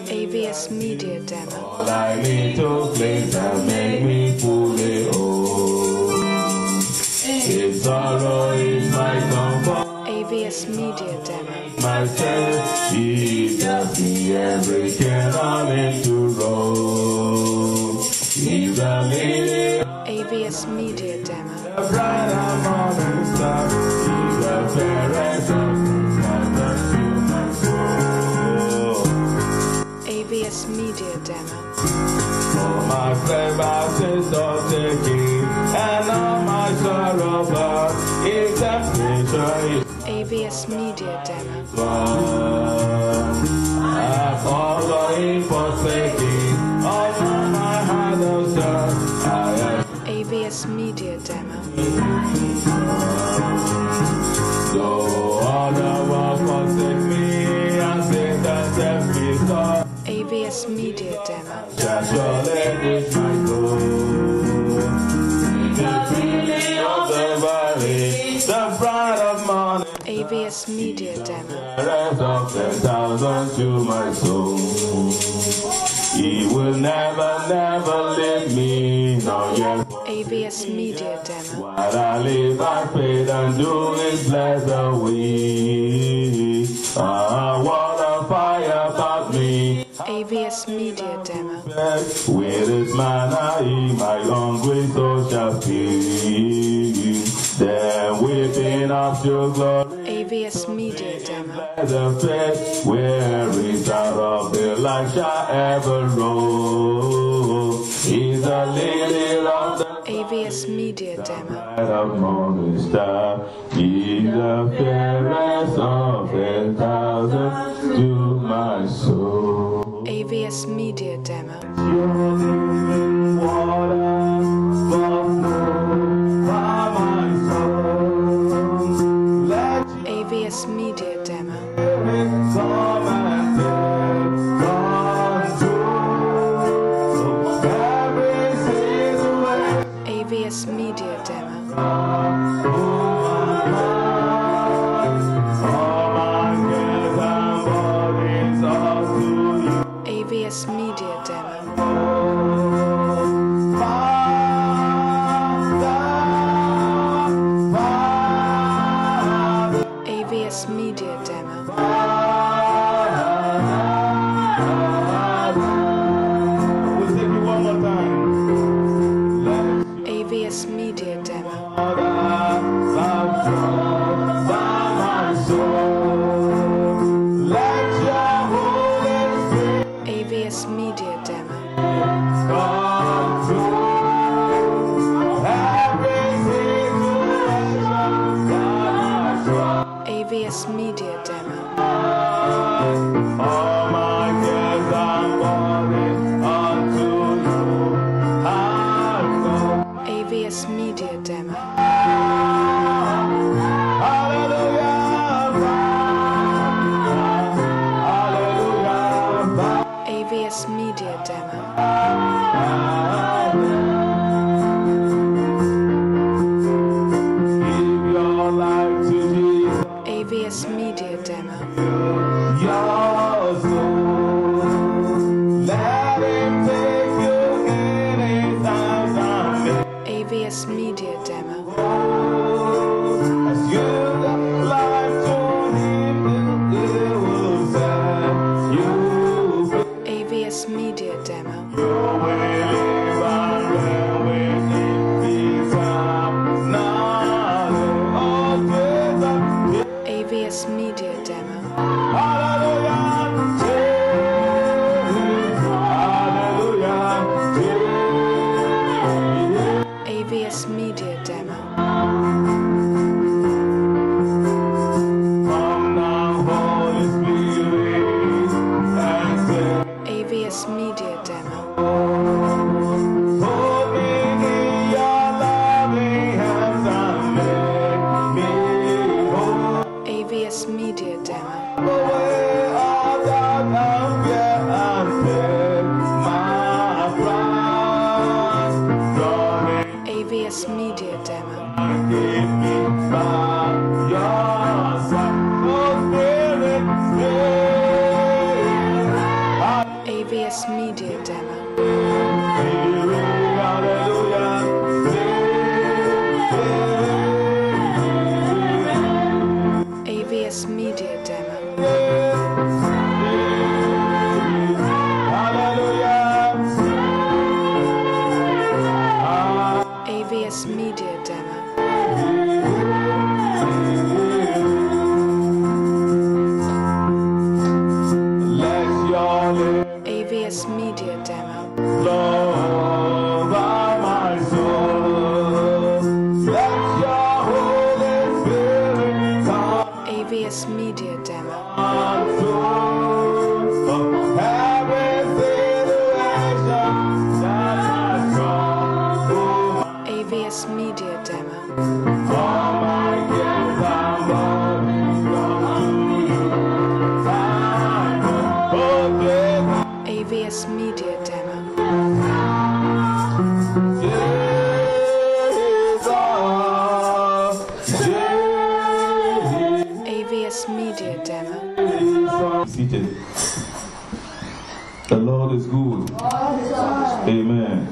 AVS Media Demo. I need to place and make me fully whole. If sorrow is my comfort, AVS Media Demo. my strength, Jesus, me everything I'm into roll. He's a lily, AVS Media Demo. the bright and morning star. He's the fairest of that fill my soul. AVS Media Demo. All my clever sins are taken, and all my sorrow but if temptation is AVS Media Demo. I'm following forsaken, all my heart has done. I am AVS Media Demo. though all the world forsake me, and sin that left me sore. AVS Media Demo. Just your leg is my soul. The feeling of the valley, the pride of morning, AVS Media Demo. the rest of 10,000 to my soul. He will never, never leave me, nor yet. AVS Media Demo. While I live by faith and do His bless the weak. A wall of fire about me. AVS Media Demo. With His manna in my hungry soul shall feed. Then whipping up to glory. AVS Media Demo. The faith where is out of the light shall ever roll. He's a lily of the AVS Media Demo. light of morning star. He's the fairest of 10,000 to my soul. AVS Media Demo. Your living water for my soul. Let AVS Media Demo. some and control. So every season away. AVS Media Demo. All my cares and burdens are to you. AVS Media Demo. AVS Media Demo. We'll take it one more time. AVS Media Demo. AVS Media Demo. AVS Media Demo. All my cares and burdens unto you I know. AVS Media Demo. Hallelujah, hallelujah. AVS Media Demo. Give your life to Jesus, AVS Media Demo. your soul. Let Him take you in His arms and AVS Media Demo. as you give life to Him, He will set you free. AVS Media Demo. Your will AVS Media Demo. AVS Media Demo. AVS Media Demo. AVS Media Demo. Lord, by my soul, let your Holy Spirit come. AVS Media Demo. AVS Media Demo. All my gifts and bodies belong to you. AVS Media Demo. AVS Media Demo. Seated. The Lord is good. Amen.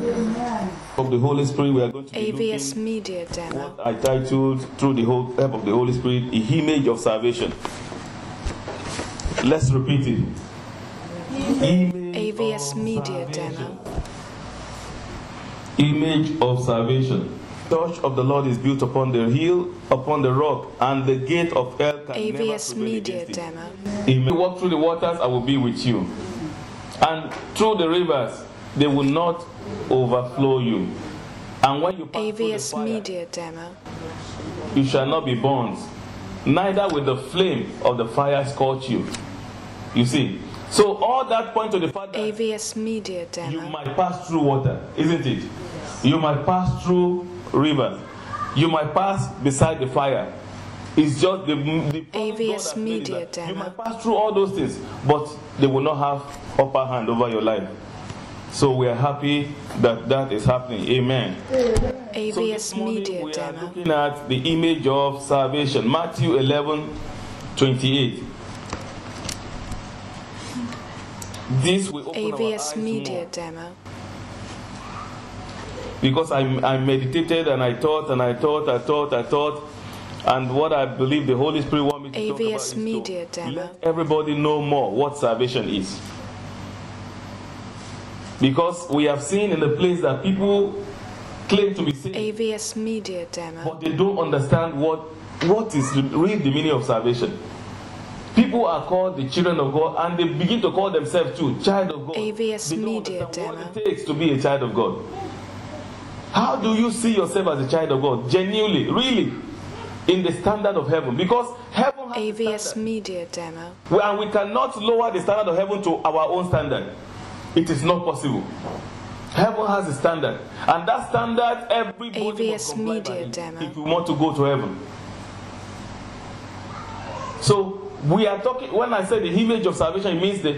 Of the Holy Spirit, we are going to be AVS looking Media Demo. what I titled, through the whole help of the Holy Spirit, the image of salvation. Let's repeat it. Image AVS of Media salvation. Demo. Image of salvation. The church of the Lord is built upon the hill, upon the rock, and the gate of hell can never AVS prevail Media against it. Demo. Amen. You walk through the waters, I will be with you. And through the rivers, they will not overflow you. And when you pass through the AVS fire, Media Demo. you shall not be burned, neither will the flame of the fire scorch you. You see? So all that point to the fact that AVS Media you Demo. might pass through water, isn't it? You might pass through rivers. You might pass beside the fire. It's just the promise God AVS has made is Media that you Demo. might pass through all those things, but they will not have upper hand over your life. So we are happy that that is happening. Amen. So AVS this morning Media we are Demo. looking at the image of salvation. Matthew 11:28. This will open our AVS eyes Media more. Demo. Because I meditated and I thought, and what I believe the Holy Spirit wants me to talk about AVS is Media to Demo. let everybody know more what salvation is. Because we have seen in the place that people claim to be saved, AVS Media Demo. but they don't understand what is really the meaning of salvation. People are called the children of God, and they begin to call themselves too child of God. AVS They don't Media understand Demo. what it takes to be a child of God. How do you see yourself as a child of God? Genuinely, really, in the standard of heaven? Because heaven has a AVS standard. Media Demo. And we cannot lower the standard of heaven to our own standard. It is not possible. Heaven has a standard, and that standard everybody AVS must comply by Media it Demo. if you want to go to heaven. So we are talking, when I say the image of salvation, it means the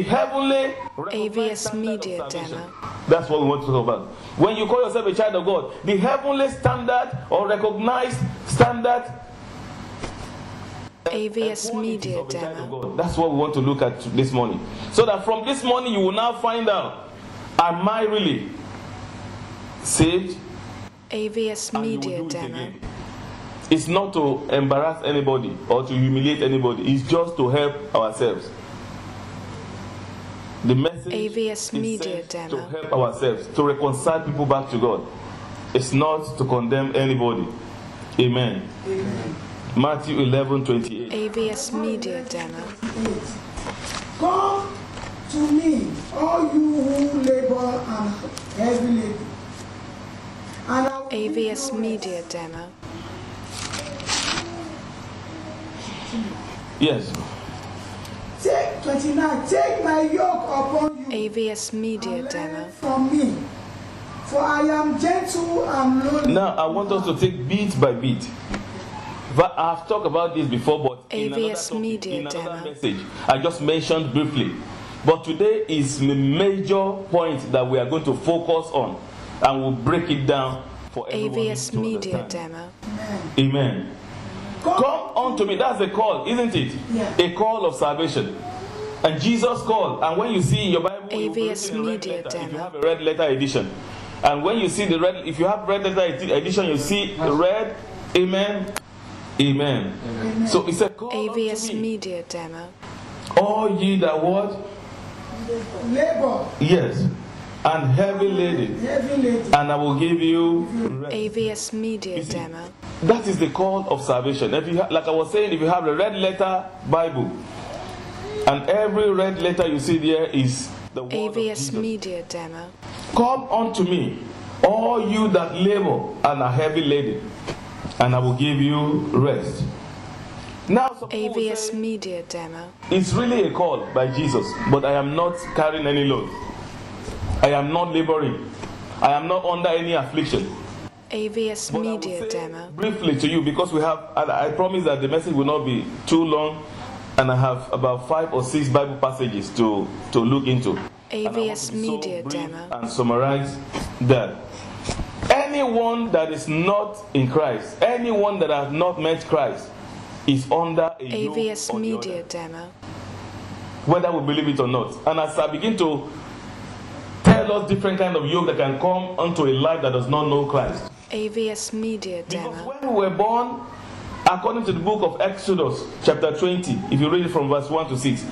heavenly AVS standard of Media salvation. Demo. That's what we want to talk about. When you call yourself a child of God, the heavenly standard or recognized standard AVS Media of a child of Demo. God. That's what we want to look at this morning. So that from this morning you will now find out, am I really saved? AVS And you will Media do it Demo. again. It's not to embarrass anybody or to humiliate anybody. It's just to help ourselves. The message AVS is Media sent to Demo. help ourselves, to reconcile people back to God. It's not to condemn anybody. Amen. Matthew 11:28. AVS Media Demo. Come to me, all you who labor and heavy laden, and I will give you AVS rest. Media Demo. Yes. Take 29. Take my yoke upon you AVS Media and Demo. learn from me, for I am gentle and lowly. Now I want us to take bit by bit. But I've talked about this before, but in another AVS topic, Media in another Demo. message, I just mentioned briefly. But today is the major point that we are going to focus on, and we'll break it down for everyone AVS to Media understand. Demo. Amen. Come unto me. That's a call, isn't it? Yeah. A call of salvation. And Jesus called. And when you see in your Bible, it will be AVS written in red Media letter, if you Demo. have a red letter edition. And when you see the red, if you have red letter edition, you see the red, amen, amen. So it said, call AVS unto me, Media Demo. all ye that what? Labor, Yes. And heavy laden, heavy laden. and I will give you rest. AVS Media You see, Demo. that is the call of salvation. If you like I was saying, if you have the red letter Bible, and every red letter you see there is the word of AVS Jesus. Media Demo. Come unto me, all you that labor and are heavy laden, and I will give you rest. Now, some people will AVS say, Media Demo. it's really a call by Jesus, but I am not carrying any load. I am not laboring. I am not under any affliction. AVS But I will Media say Demo. briefly to you, because we have, and I promise that the message will not be too long, and I have about 5 or 6 Bible passages to look into. And I want AVS to be Media brief Demo. and summarize that. Anyone that is not in Christ, anyone that has not met Christ, is under a yoke AVS or the Media other, Demo. whether we believe it or not. And as I begin to tell us different kind of yoke that can come onto a life that does not know Christ. AVS Media Because Demo. when we were born, according to the book of Exodus, chapter 20, if you read it from verse 1 to 6,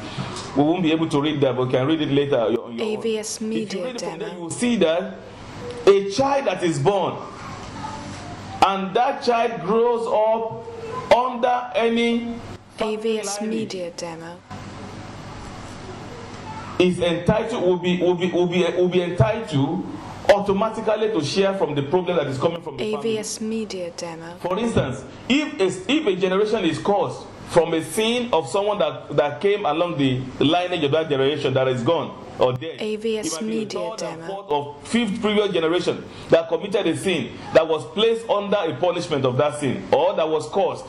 we won't be able to read that, but we can read it later on your own. AVS If you Media read it from there, you Demo. will see that a child that is born, and that child grows up under any family AVS lineage, Media Demo. is entitled, will be entitled automatically to share from the problem that is coming from the family. AVS Media Demo. For instance, if a generation is caused from a sin of someone that came along the lineage of that generation that is gone or dead, AVS it might be Media the third and Demo. fourth or fifth previous generation that committed a sin that was placed under a punishment of that sin or that was caused.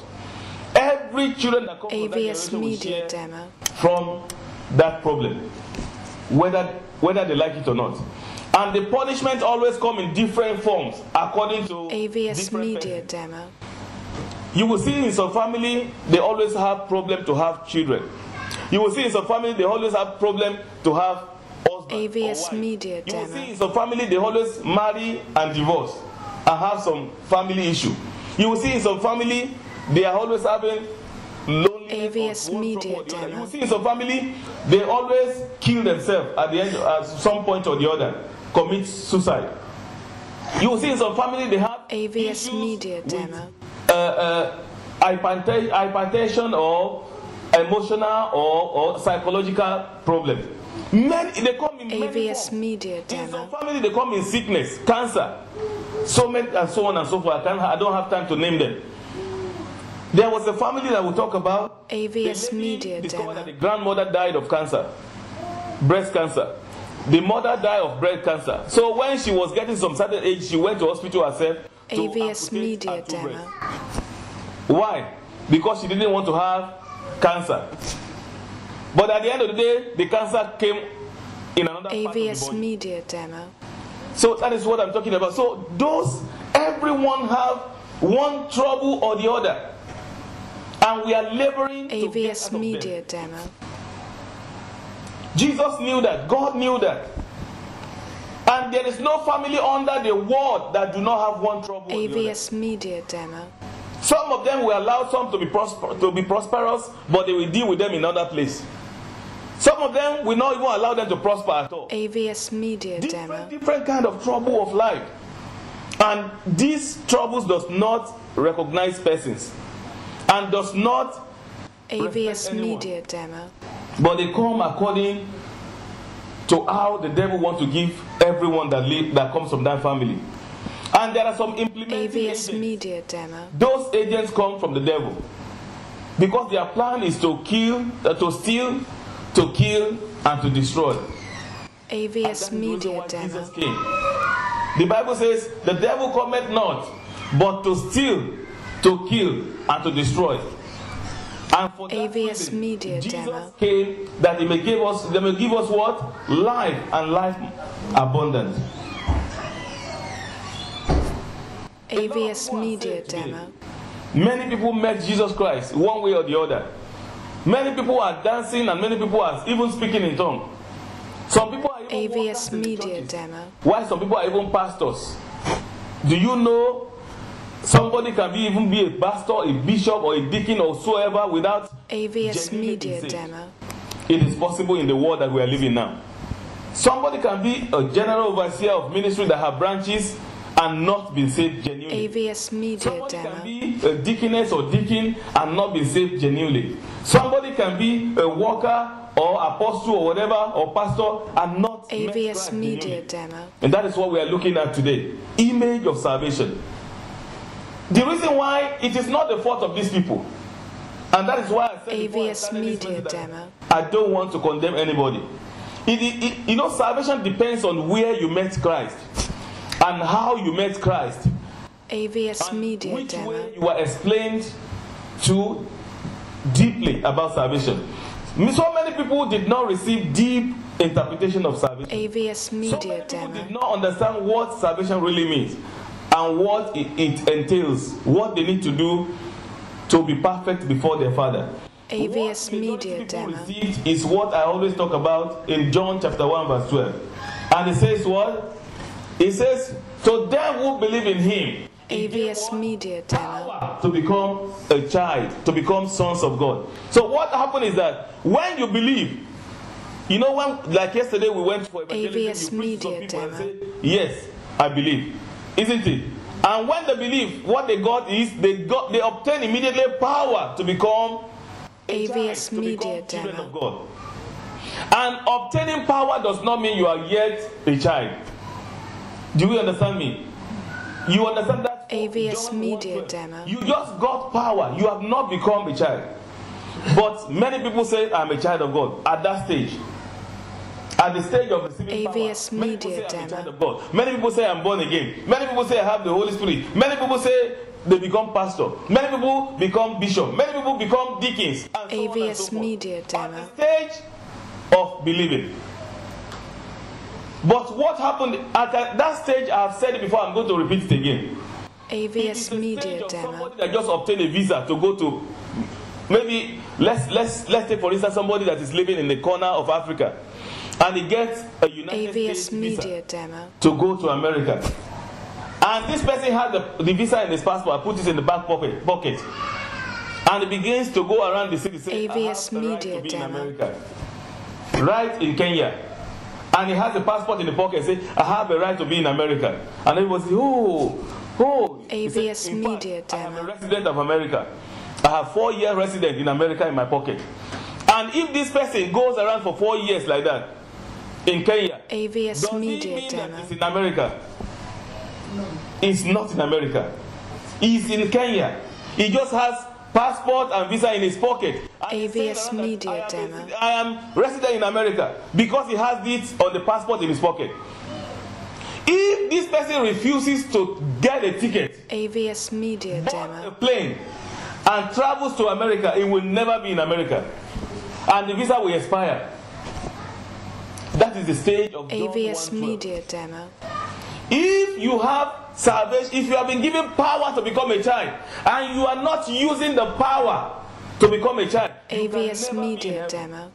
Every children that come from that AVS generation will Media share Demo. from that problem, whether they like it or not. And the punishment always come in different forms according to AVS different Media persons. Demo. You will see in some family they always have problem to have children. You will see in some family they always have problem to have husband or AVS wife. Media You will Demo. see in some family they always marry and divorce and have some family issue. You will see in some family they are always having loneliness AVS or one Media trouble or the other. Demo. You will see in some family they always kill themselves at the end at some point or the other, commit suicide. You will see in some family they have AVS issues Media with, Demo. hypertension or emotional or psychological problem. Many they come in many AVS forms. Media In some Demo. family they come in sickness, cancer, so many and so on and so forth. I don't have time to name them. There was a family that we talk about. AVS The lady Media discovered that Demo. the grandmother died of cancer, breast cancer. The mother died of breast cancer. So when she was getting some certain age, she went to hospital herself to AVS amputate Media her two Demo. breasts. Why? Because she didn't want to have cancer. But at the end of the day, the cancer came in another part of the AVS body. Media Demo. So that is what I'm talking about. So everyone have one trouble or the other. And we are laboring to get AVS out of Media them. Demo. Jesus knew that. God knew that. And there is no family under the world that do not have one trouble or the other. AVS Media Demo. Some of them will allow some to be prosperous, but they will deal with them in another place. Some of them will not even allow them to prosper at all. AVS Media Demo. Different kind of trouble of life. And these troubles does not recognize persons and does not AVS respect anyone. Media Demo. But they come according to how the devil wants to give everyone that comes from that family. And there are some implementing AVS agents. Media Demo. Those agents come from the devil. Because their plan is to kill, to steal, to kill, and to destroy. And that AVS is the reason Media why Demo. Jesus came. The Bible says, the devil cometh not, but to steal, to kill, and to destroy. And for that AVS reason, Media Jesus Demo. came that he may give us what? Life, and life abundant. AVS Media Demo. Many people met Jesus Christ one way or the other. Many people are dancing and many people are even speaking in tongues. Some people are even AVS workers in the Media churches. Demo. Why some people are even pastors? Do you know somebody can even be a pastor, a bishop, or a deacon or whatsoever without AVS genuinely Media being saved? Demo. It is possible in the world that we are living now. Somebody can be a general overseer of ministry that have branches and not been saved genuinely. AVS Media Somebody can Demo. be a deaconess or deacon and not be saved genuinely. Somebody can be a worker or apostle or whatever or pastor and not met AVS Christ Media genuinely. Demo. And that is what we are looking at today. Image of salvation. The reason why it is not the fault of these people, and that is why I said before I AVS started this Media message that Demo. I don't want to condemn anybody. You know, salvation depends on where you met Christ and how you met Christ. AVS And Media which Demo. way you are explained to deeply about salvation. So many people did not receive deep interpretation of salvation. AVS So Media many people Demo. did not understand what salvation really means and what it entails, what they need to do to be perfect before their Father. AVS What Media majority people Demo. received is what I always talk about in John chapter 1 verse 12. And it says what? It says, to them who believe in him, he gave AVS what? Media Demo. Power to become a child, to become sons of God. So what happened is that when you believe, you know, when like yesterday we went for evangelism, you preach to some Media people and Demo. say, yes, I believe. Isn't it? And when they believe, what they got is they obtain immediately power to become a child, AVS to Media become children Demo. of God. And obtaining power does not mean you are yet a child. Do you understand me? You understand that? AVS John Media 1:12. Demo. You just got power. You have not become a child. But many people say, I'm a child of God at that stage. At the stage of receiving AVS power, many people Media say, I'm a Demo. child of God. Many people say, I'm born again. Many people say, I have the Holy Spirit. Many people say, they become pastor. Many people become bishop. Many people become deacons. And so on and so AVS forth. Media At Demo. the stage of believing. But what happened at that stage, I have said it before, I'm going to repeat it again. It is AVS the stage Media of Demo. somebody that just obtained a visa to go to, maybe let's take for instance somebody that is living in the corner of Africa, and he gets a United AVS States Media visa Demo. to go to America, and this person had the visa in his passport, put it in the back pocket, and he begins to go around the city saying, AVS I have the right Media to be in Demo. America, right in Kenya. And he has the passport in the pocket, say, I have a right to be in America. And everybody say, oh. He said, AVS "In fact, Media I am a Demo. resident of America. I have 4-year resident in America in my pocket. And if this person goes around for 4 years like that in Kenya, AVS does it Media mean that Demo. it's in America? It's not in America. He's in Kenya. He just has passport and visa in his pocket. And he's saying AVS around that Media Demo. I am resident in America because he has it on the passport in his pocket. If this person refuses to get a ticket, AVS Media board a Demo. plane, and travels to America, he will never be in America. And the visa will expire. That is the stage of John AVS 1:12. Media Demo. If you have salvation, if you have been given power to become a child, and you are not using the power to become a child, you can AVS never be in Media heaven. Demo.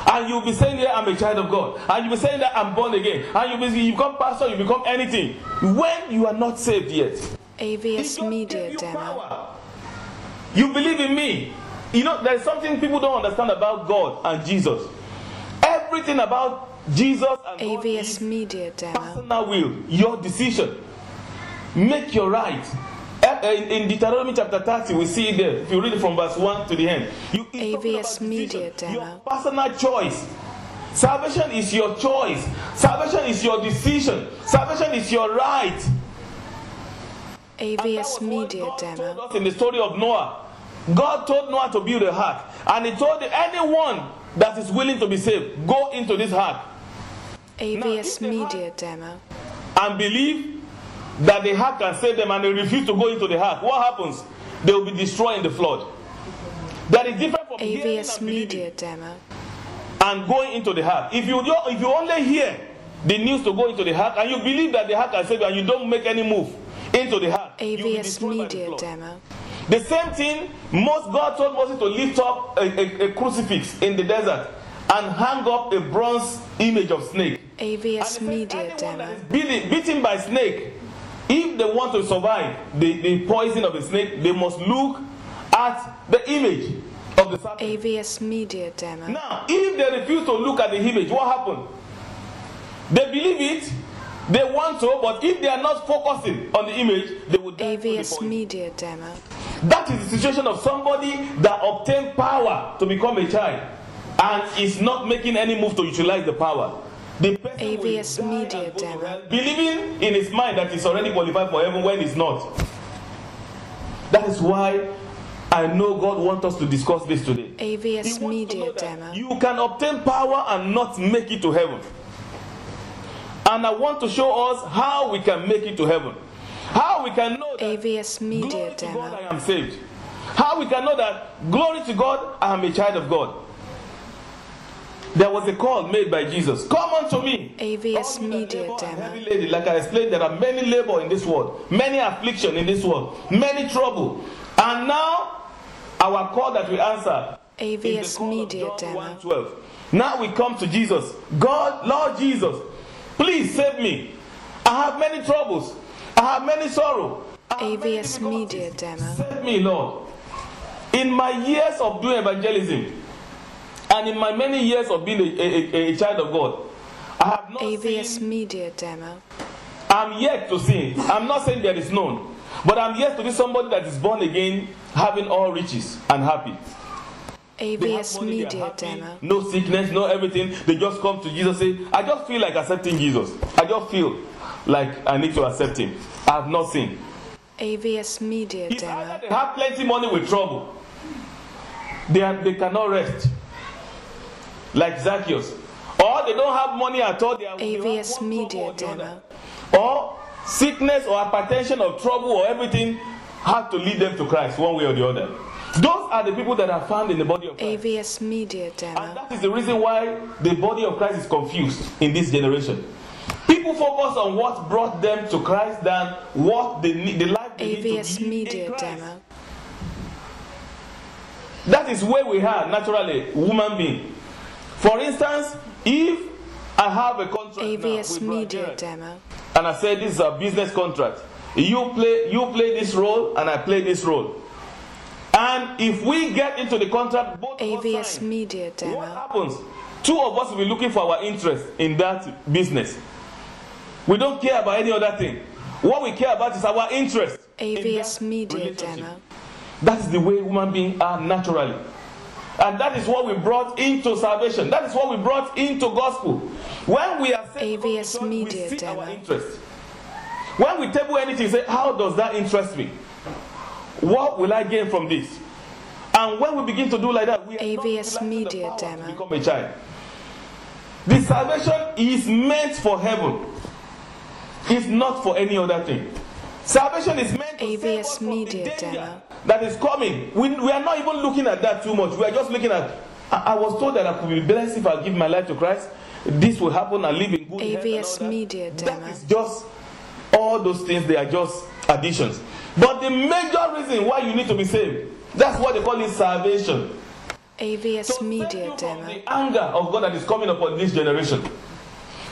And you'll be saying that I'm a child of God, and you'll be saying that I'm born again, and you become pastor, you become anything, when you are not saved yet. He AVS just Media gave you Demo. power. You believe in me. You know, there's something people don't understand about God and Jesus. Everything about Jesus and God AVS is Media Demo. personal will, your decision. Make your right. In Deuteronomy chapter 30, we see it there. If you read it from verse 1 to the end, it's talking about AVS Media decision, your Demo. personal choice. Salvation is your choice. Salvation is your decision. Salvation is your right. And that AVS was what Media God Demo. told us in the story of Noah. God told Noah to build a ark, and he told anyone that is willing to be saved, go into this ark AVS Media Demo. and believe that the ark can save them, and they refuse to go into the ark. What happens? They will be destroyed in the flood. That is different from hearing AVS and believing Media Demo. and going into the ark. If you only hear the news to go into the ark, and you believe that the ark can save you, and you don't make any move into the ark, you'll be AVS destroyed by the Media flood. Demo. The same thing, God told Moses to lift up a crucifix in the desert and hang up a bronze image of snake. AVS Media Anyone Demo. that is bitten by snake, if they want to survive the poison of the snake, they must look at the image of the serpent. AVS Media Demo. Now, if they refuse to look at the image, what happened? They believe it, they want to, but if they are not focusing on the image, they will die. AVS Media Demo. That is the situation of somebody that obtained power to become a child and is not making any move to utilize the power. The person AVS will die Media and go to Demo. hell, believing in his mind that he's already qualified for heaven when he's not. That is why I know God wants us to discuss this today. He AVS wants to Media know that Demo. you can obtain power and not make it to heaven. And I want to show us how we can make it to heaven. How we can know that AVS Media glory to God, Demo. I am saved. How we can know that glory to God, I am a child of God. There was a call made by Jesus. Come unto me. AVS all you that Media labor and Demo. heavy laden. Like I explained, there are many labor in this world, many affliction in this world, many trouble. And now, our call that we answer is AVS the call Media of John Demo. 1:12. Now we come to Jesus. God, Lord Jesus, please save me. I have many troubles. I have many sorrow. I have many AVS difficulties. Media Demo. Save me, Lord. In my years of doing evangelism, and in my many years of being a child of God, I have not AVS seen, Media Demo. I'm yet to see. I'm not saying there is none, but I'm yet to be somebody that is born again, having all riches and happy. They have AVS money, they are Media happy, Demo. no sickness, no everything. They just come to Jesus and say, I just feel like accepting Jesus. I just feel like I need to accept him. I have not seen. AVS Media It's Demo. either they have plenty money with trouble. They cannot rest. Like Zacchaeus. Or they don't have money at all. They have AVS one Media trouble or the Demo. other. Or sickness or hypertension or trouble or everything have to lead them to Christ one way or the other. Those are the people that are found in the body of Christ. AVS Media And Demo. that is the reason why the body of Christ is confused in this generation. People focus on what brought them to Christ than what they need, the life they need to AVS live Media in Christ. Demo. That is where we are naturally, human being. For instance, if I have a contract now AVS with Media Brother Gerald, Demo. and I say this is a business contract, you play this role and I play this role. And if we get into the contract, both of us AVS sign, Media what Demo. happens? Two of us will be looking for our interest in that business. We don't care about any other thing. What we care about is our interest. in AVS that Media relationship. Demo. That is the way human beings are naturally. And that is what we brought into salvation. That is what we brought into gospel. When we are saved, AVS we Media seek our Demo. interest. When we table anything, say, how does that interest me? What will I gain from this? And when we begin to do like that, we are not AVS utilizing the Media power Demo. to become a child. The salvation is meant for heaven. It's not for any other thing. Salvation is meant to save AVS us from the Media danger Demo. that is coming. We are not even looking at that too much. We are just looking at, I was told that I could be blessed if I give my life to Christ. This will happen and live in good health and AVS all that. Media That Demo. is just, all those things, they are just additions. But the major reason why you need to be saved, that's what they call it, salvation. AVS To save Media you from Demo. the anger of God that is coming upon this generation.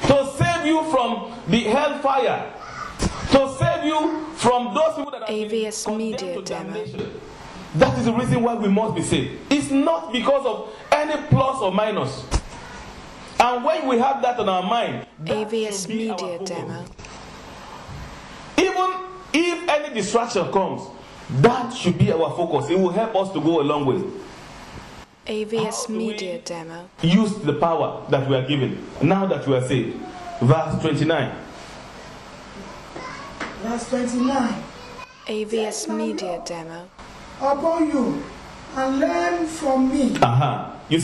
To save you from the hellfire. To save you from those people that have been AVS condemned Media to Demo. damnation. That is the reason why we must be saved. It's not because of any plus or minus. And when we have that on our mind, that AVS should be our Media focus. Demo. Even if any distraction comes, that should be our focus. It will help us to go a long way. AVS How do we Media Demo. use the power that we are given now that we are saved? Verse 29. Verse 29. AVS Media Demo. Upon you, and learn from me. You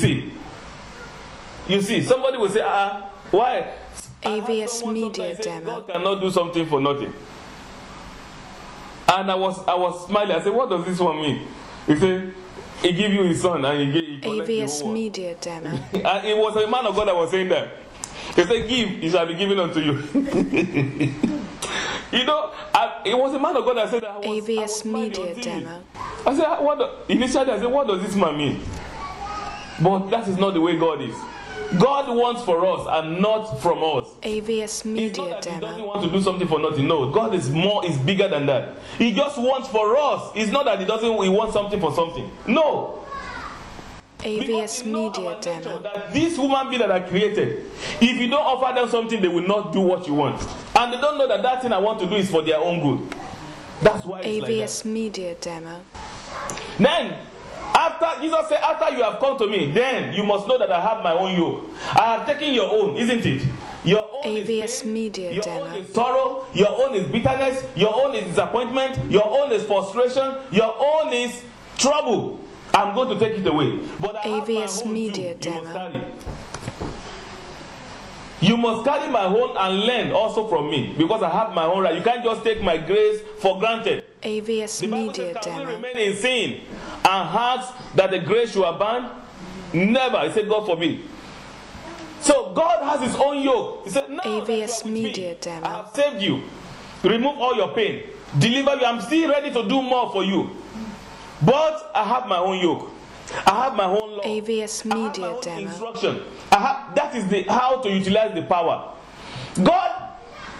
see, somebody will say, why? AVS Someone Media sometimes say, Demo. God cannot do something for nothing. And I was smiling. I said, what does this one mean? He said, he gave you his son and he collects the AVS whole world. Media Demo. And it was a man of God that was saying that. He said, give, it shall be given unto you. You know, it was a man of God that said that. I was AVS smiling Media until Demo. I said, initially I said, what does this man mean? But that is not the way God is. God wants for us and not from us. AVS It's Media not that he doesn't Demo. want to do something for nothing. No, God is bigger than that. He just wants for us. It's not that he wants something for something. No. AVS Media Demo. That this human being that I created, if you don't offer them something, they will not do what you want. And they don't know that that thing I want to do is for their own good. That's why it's like AVS Media Demo. that. Then, after Jesus said, after you have come to me, then you must know that I have my own yoke. I have taken your own, isn't it? Your own is AVS pain, Media your Demo. own is sorrow, your own is bitterness, your own is disappointment, your own is frustration, your own is trouble. I'm going to take it away. But I have my AVS own Media too. You must Demo. carry. You must carry my own and learn also from me, because I have my own right. You can't just take my grace for granted. AVS The Bible Media says, can we Demo. remain in sin and ask that the grace should abound? Never. He said, God forbid. So God has his own yoke. He said, now that you are AVS with me, Media Demo. I have saved you. Remove all your pain. Deliver you. I'm still ready to do more for you. But I have my own yoke. I have my own law. AVS I have my Media own Demo. instruction. That is how to utilize the power. God,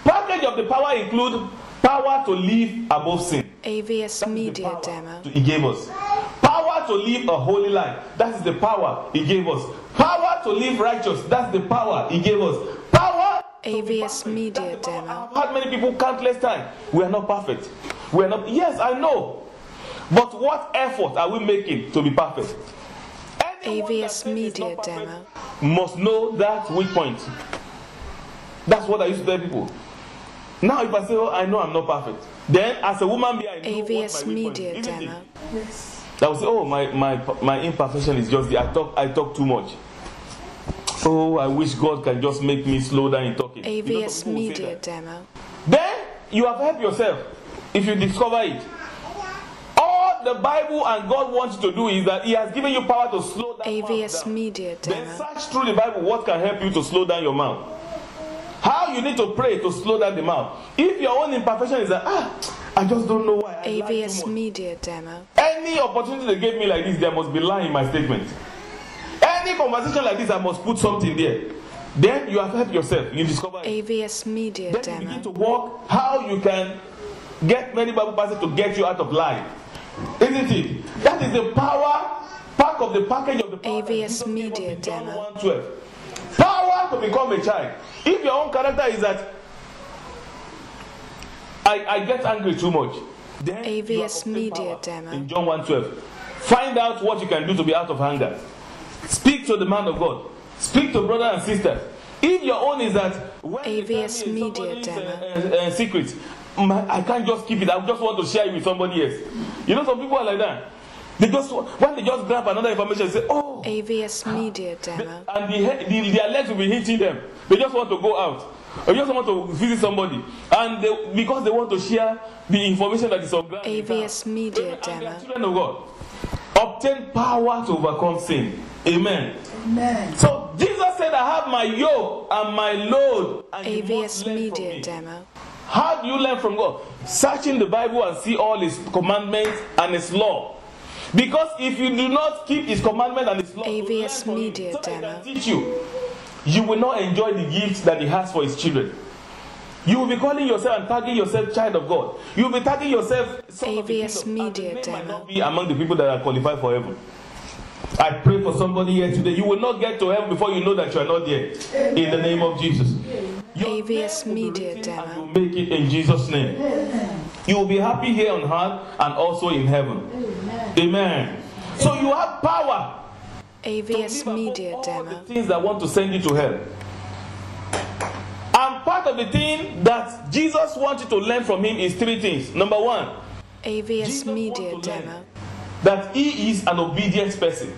package of the power include power to live above sin. AVS Media Power Demo. He gave us power to live a holy life. That is the power he gave us. Power to live righteous. That's the power he gave us. Power to be AVS perfect. Media That's the power. Demo. I've had many people countless times. We are not perfect. We are not. Yes, I know. But what effort are we making to be perfect? Anyone that AVS says he's Media not perfect Demo. must know that weak point. That's what I used to tell people. Now, if I say, "Oh, I know I'm not perfect," then as a woman being, I know what AVS my weak point Media is, isn't it? Demo. Yes. I will say, "Oh, my imperfection is just the I talk too much. Oh, I wish God can just make me slow down in talking." You know, AVS some people will say Media that. Demo. Then you have helped yourself if you discover it. All the Bible and God wants you to do is that He has given you power to slow down. AVS down. Media Then Demo. search through the Bible what can help you to slow down your mouth. How you need to pray to slow down the mouth. If your own imperfection is that I just don't know why I lie too AVS much. Media Demo. Any opportunity they gave me like this, there must be lie in my statement. Any conversation like this, I must put something there. Then you have helped yourself. You discover it. AVS Media Then you begin Demo. to work how you can get many Bible passages to get you out of lie. Isn't it? That is the power, part of the package of the power that AVS Jesus gave us Media in John Demo. 1:12. Power to become a child. If your own character is that I get angry too much, then you have AVS obtained Media power. Demo. In John 1:12. Find out what you can do to be out of anger. Speak to the man of God. Speak to brother and sisters. If your own is that when you tell AVS me Media somebody's secret, I can't just keep it. I just want to share it with somebody else. You know, some people are like that. When they just grab another information, they say, "Oh," AVS Media Demo. and their legs will be hitting them. They just want to go out. Or just want to visit somebody, and because they want to share the information that is on ground. AVS Media And they are Demo. children of God. Obtain power to overcome sin. Amen. Amen. So Jesus said, "I have my yoke and my load." And you AVS must learn from Media me. Demo. How do you learn from God? Searching the Bible and see all His commandments and His law. Because if you do not keep His commandment and His law, to learn AVS from Him, Media so that He Demo. can teach you, you will not enjoy the gifts that He has for His children. You will be calling yourself and tagging yourself child of God. You will be tagging yourself son of the AVS kingdom, and Media your name might Demo. not be among the people that are qualified for heaven. I pray for somebody here today. You will not get to heaven before you know that you are not there. In the name of Jesus. Your AVS name will be Media written Demo. and you'll make it in Jesus' name. You will be happy here on earth and also in heaven. Amen. So you have power to AVS live Media above all the Demo. things that want to send you to hell. And part of the thing that Jesus wants you to learn from Him is three things. Number one, AVS Jesus Media wants to learn Demo. that He is an obedient person.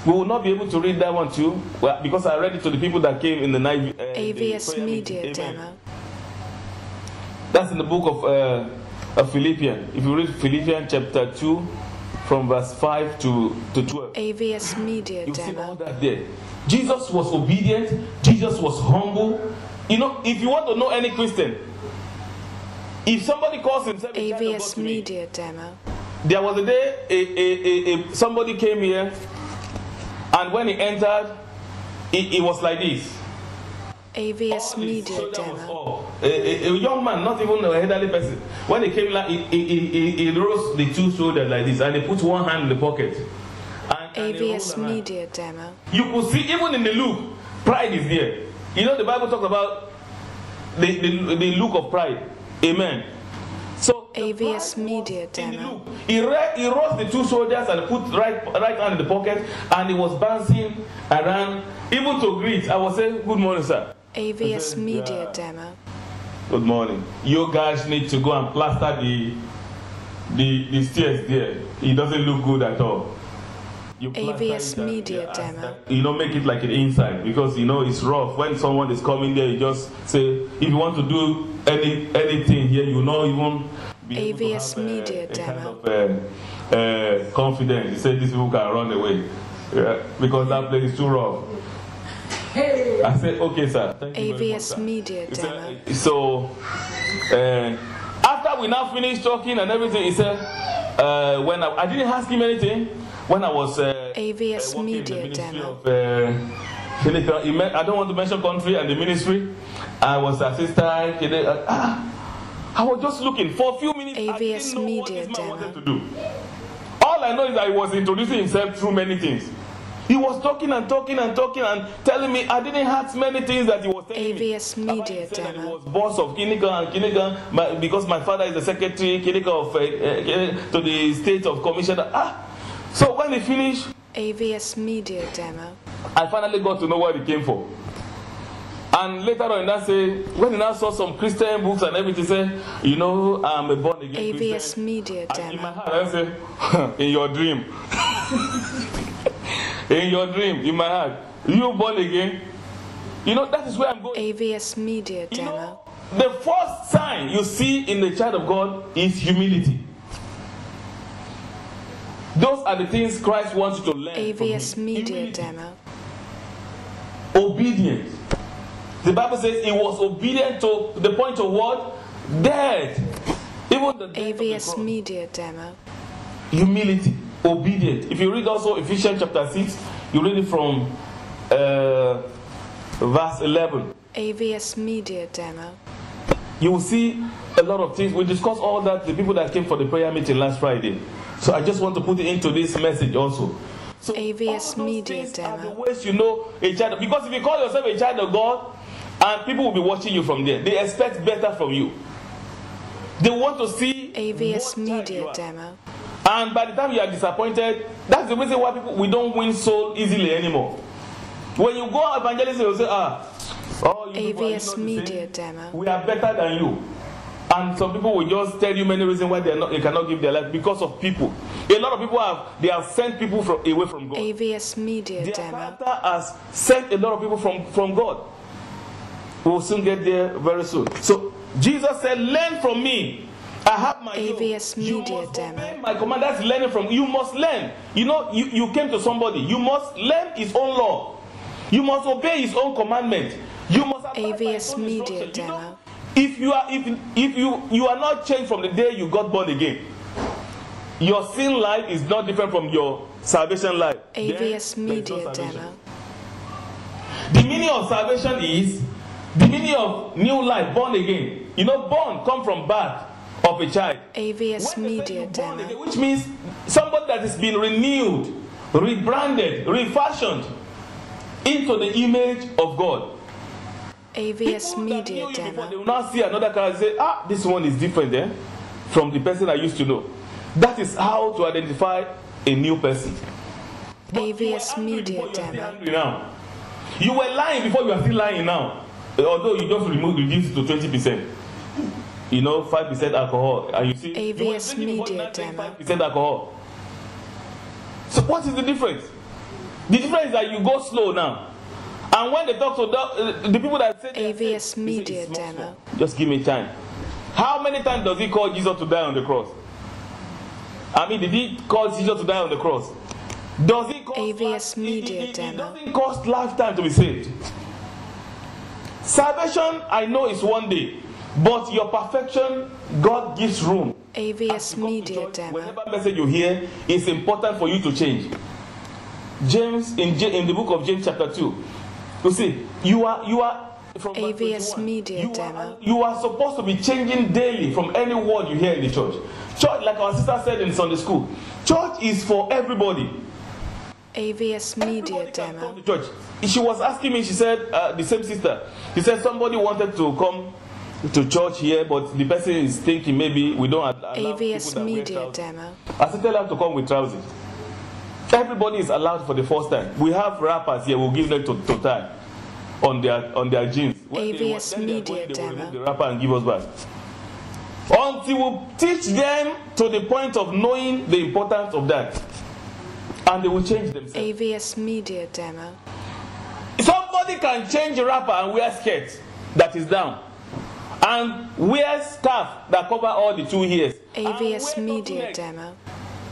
We will not be able to read that one too, well, because I read it to the people that came in the night. AVS prayer Media meeting. Amen. Demo. That's in the book of Philippians. If you read Philippians chapter 2, from verse 5 to 12, AVS Media you see all Demo. that there. Jesus was obedient. Jesus was humble. You know, if you want to know any Christian, if somebody calls himself a child of God AVS to me, Media Demo. there was a day somebody came here, and when he entered, it was like this. AVS Media Demo. A young man, not even a elderly person. When he came, like he rose the two shoulders like this, and he put one hand in the pocket. And AVS Media Demo. You could see, even in the look, pride is there. You know, the Bible talks about the look of pride. Amen. So AVS Media Demo. He rose the two shoulders and put right hand in the pocket, and he was bouncing around, even to greet. I was saying, "Good morning, sir." AVS Media Demo. Good morning. You guys need to go and plaster the stairs there. It doesn't look good at all. AVS Media Demo. You know, make it like an inside, because you know it's rough. When someone is coming there, you just say, if you want to do anything here, you know, even be AVS able to have, Media Demo. Demo. Kind of confidence. You say these people can run away, because that place is too rough. I said, okay, sir. Thank you very much, AVS sir. Media Demo. So, after we now finished talking and everything, he said, when I didn't ask him anything, when I was AVS working Media in the ministry Demo. of, I don't want to mention country and the ministry. I was assistant. I was just looking for a few minutes. I AVS didn't know Media what this man Demo. wanted to do. All I know is that he was introducing himself through many things. He was talking and telling me, I didn't ask many things that he was telling me. AVS Media He said that he Demo. was boss of Kinigan, because my father is the secretary Kinigan of to the state of commissioner. So when he finished, AVS Media Demo. I finally got to know what he came for. And later on, that say, when he now saw some Christian books and everything, say, you know, I'm a born again AVS Christian. Media And in my Demo. heart, I say, in your dream. In your dream, in my heart, you born again. You know, that is where I'm going. AVS Media You Demo. know, the first sign you see in the child of God is humility. Those are the things Christ wants you to learn. AVS from him. Media Humility. Demo. Obedience. The Bible says he was obedient to the point of what? Death. Even the death of the AVS cross. Media Demo. Humility. Obedient. If you read also Ephesians chapter 6, you read it from verse 11. AVS Media Demo. You will see a lot of things. We discussed all that, the people that came for the prayer meeting last Friday. So I just want to put it into this message also. So AVS all those Media things are the Demo. ways you know a child. Because if you call yourself a child of God, and people will be watching you from there, they expect better from you. They want to see AVS what child you Media are. Demo. And by the time you are disappointed, that's the reason why we don't win soul easily anymore. When you go evangelism, you say, you people are AVS not the Media same. Demo. We are better than you. And some people will just tell you many reasons why they cannot give their life because of people. A lot of people have sent people away from God. AVS Media Their Demo. character has sent a lot of people from God. We will soon get there very soon. So Jesus said, learn from me. I have my AVS yoke. You Media must Demo. obey my command. That's learning from you. Must learn. You know, you came to somebody. You must learn his own law. You must obey his own commandment. You must abide by his AVS own Media instruction. You know, Demo. if you are not changed from the day you got born again, your sin life is not different from your salvation life. AVS Then there is no Media salvation. Demo. The meaning of salvation is the meaning of new life, born again. You know, born come from birth of a child. AVS When they say Media you're born Demo. again, which means somebody that has been renewed, rebranded, refashioned into the image of God. AVS People that Media knew you before, they Demo. will now see another character and say, this one is different from the person I used to know. That is how to identify a new person. But you were AVS angry Media before, you are still Demo. angry now. You were lying before, you are still lying now. Although you just reduce it to 20%. You know, 5% alcohol. And you see, you were AVS drinking before, Media now drink Demo. 5% alcohol. So what is the difference? The difference is that you go slow now. And when they talk to the people that say they are AVS saved, they say, Media "It's small, Demo. small. Just give me time." How many times does he call Jesus to die on the cross? I mean, did he call Jesus to die on the cross? Does he cost AVS Media it Demo. doesn't cost lifetime to be saved. Salvation, I know, is one day, but your perfection, God gives room AVS As you come to Media church, Demo. whatever message you hear, it's important for you to change. James, in the book of James chapter 2, you see, you are from verse AVS 21, Media Demo. you are supposed to be changing daily from any word you hear in the church. Church, like our sister said in Sunday school, church is for everybody. AVS Media Everybody can come Demo. to church. She was asking me, she said, the same sister, she said somebody wanted to come to church here, but the person is thinking maybe we don't allow people AVS that wear Media trousers. Demo. I said tell her to come with trousers. Everybody is allowed for the first time. We have rappers here, we'll give them to tie on their jeans. When AVS then Media they will Demo. remove the rapper and give us back. Until we teach them to the point of knowing the importance of that. And they will change themselves. AVS Media Demo. Somebody can change a rapper and wear skirt that is down. And wear scarf that cover all the 2 ears. AVS And wear Media turtleneck Demo.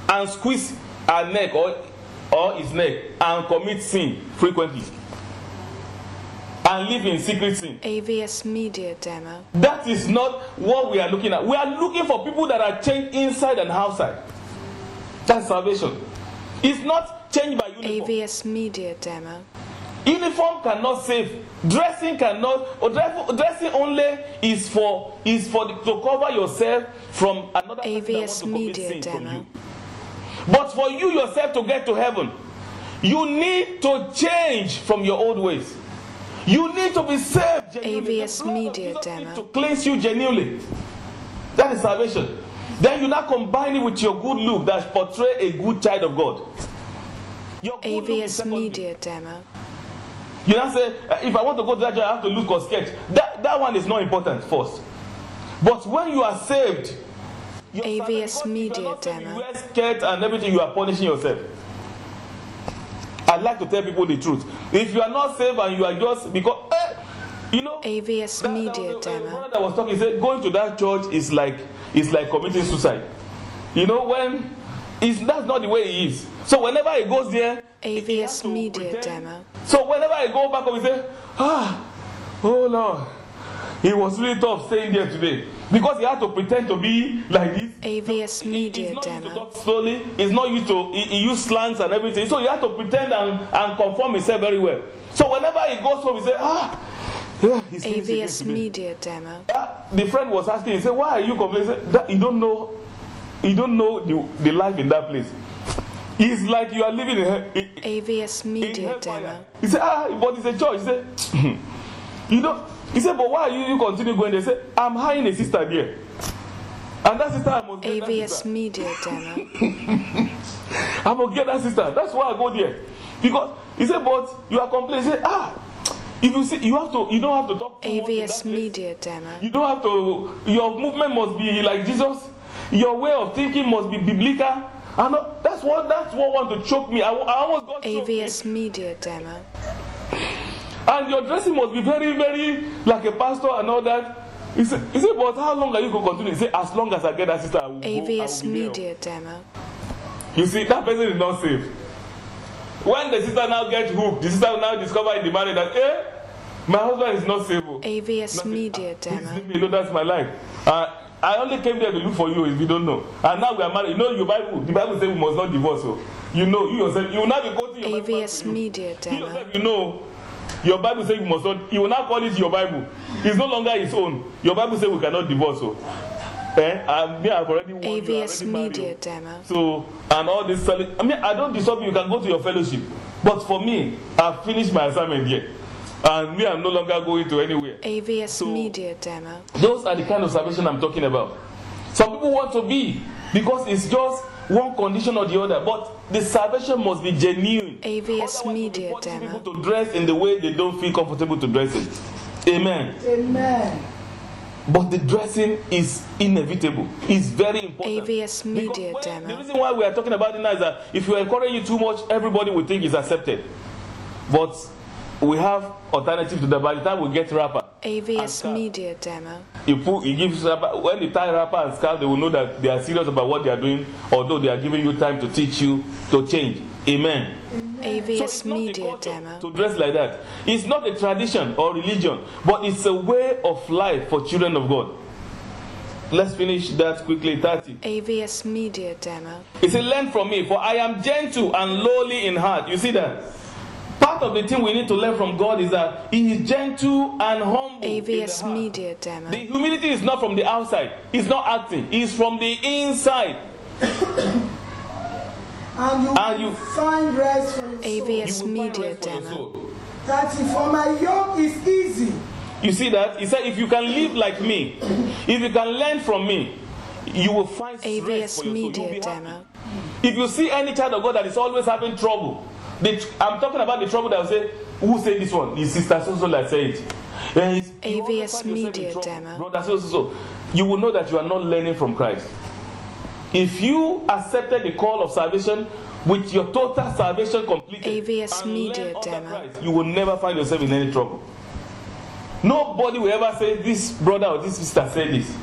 and squeeze her neck or his neck and commit sin frequently. And live in secret sin. AVS Media Demo. That is not what we are looking at. We are looking for people that are changed inside and outside. That's salvation. It's not changed by uniform. AVS Media Demo. Uniform cannot save. Dressing cannot. Or dressing only is for to cover yourself from another person that AVS wants to commit Media sin from Demo. you. But for you yourself to get to heaven, you need to change from your old ways. You need to be saved genuinely. AVS The blood of Media Jesus Demo. needs to cleanse you genuinely. That is salvation. Then you now combine it with your good look that portray a good child of God. Your good look is AVS secondary. Media Demo. You now say, if I want to go to that church, I have to look or sketch. That one is not important first. But when you are saved, your AVS salvation, Media if you are not saved, Demo. you wear skirt and everything, you are punishing yourself. I like to tell people the truth. If you are not saved and you are just because you know, AVS Media a Demo. brother that was talking, he said going to that church is like committing suicide. You know, when that's not the way he is. So whenever he goes there, he has AVS to Media pretend. Demo. So whenever I go back home, he say, oh Lord, it was really tough staying there today because he had to pretend to be like this. AVS Media He's not used to Demo. talk slowly. He's not used to he used slangs and everything. So he had to pretend and conform himself very well. So whenever he goes home, he say, yeah, he's finished again AVS today. Media Demo. The friend was asking, he said, why are you complaining? He said, you don't know the life in that place. It's like you are living AVS Media hellfire. Demo. He said, but it's a church. He said, he said, but why are you continue going there? He said, I'm hiring a sister there. And that sister, I must get that AVS sister. Media Demo. I must get that sister. That's why I go there. Because he said, but you are complaining. He said, if you see, you don't have to talk too much in that AVS place. Media Demo. You don't have to, your movement must be like Jesus. Your way of thinking must be biblical. And that's what want to choke me. I almost got choked. AVS Media Demo. And your dressing must be very, very like a pastor and all that. He said, but how long are you going to continue? He said, as long as I get that sister, I will AVS go, I will be Media Demo. there. You see, that person is not safe. When the sister now gets hooked, the sister will now discover in the marriage that, my husband is not safe. AVS Media Please Demo. leave me alone, that's my life. I only came there to look for you if you don't know. And now we are married. You know your Bible. The Bible says we must not divorce. So you know, you yourself, you will not be quoting your Bible. AVS Media You Demo. yourself, you know, your Bible says you must not. You will not call it your Bible. It's no longer his own. Your Bible says we cannot divorce. So, I've already warned you, AVS already married Media you. Demo. So, and all this. I don't disturb you. You can go to your fellowship. But for me, I've finished my assignment here. And me, I'm no longer going to anywhere. AVS Media Demo. Those are the kind of salvation I'm talking about. Some people want to be because it's just one condition or the other, but the salvation must be genuine. AVS Otherwise, Media we'll be forcing Demo. people to dress in the way they don't feel comfortable to dress in. Amen. Amen. But the dressing is inevitable. It's very important. AVS Media Because Demo. the reason why we are talking about it now is that if you encourage you too much, everybody will think it's accepted. But we have alternative to that. By the time we get rapper, AVS Media Demo. he gives rapper, when they tie rapper and scarf, they will know that they are serious about what they are doing, although they are giving you time to teach you to change. Amen. AVS it's not a Media culture Demo. to dress like that. It's not a tradition or religion, but it's a way of life for children of God. let's finish that quickly. 30. AVS Media Demo. It says, learn from me, for I am gentle and lowly in heart. You see that? Part of the thing we need to learn from God is that He is gentle and humble. AVS Media Demo. The humility is not from the outside. It's not acting. It's from the inside. And you find rest for your soul. AVS Media Demo. 30. For my yoke is easy. You see that? He said, if you can live like me, if you can learn from me, you will find rest for your soul. AVS Media Demo. If you see any child of God that is always having trouble, I'm talking about the trouble that will say, who said this one? His sister so that said it. AVS Media Demo. Brother so. You will know that you are not learning from Christ. If you accepted the call of salvation with your total salvation completed, AVS and Media learn under Demo. Christ, you will never find yourself in any trouble. Nobody will ever say this brother or this sister said this.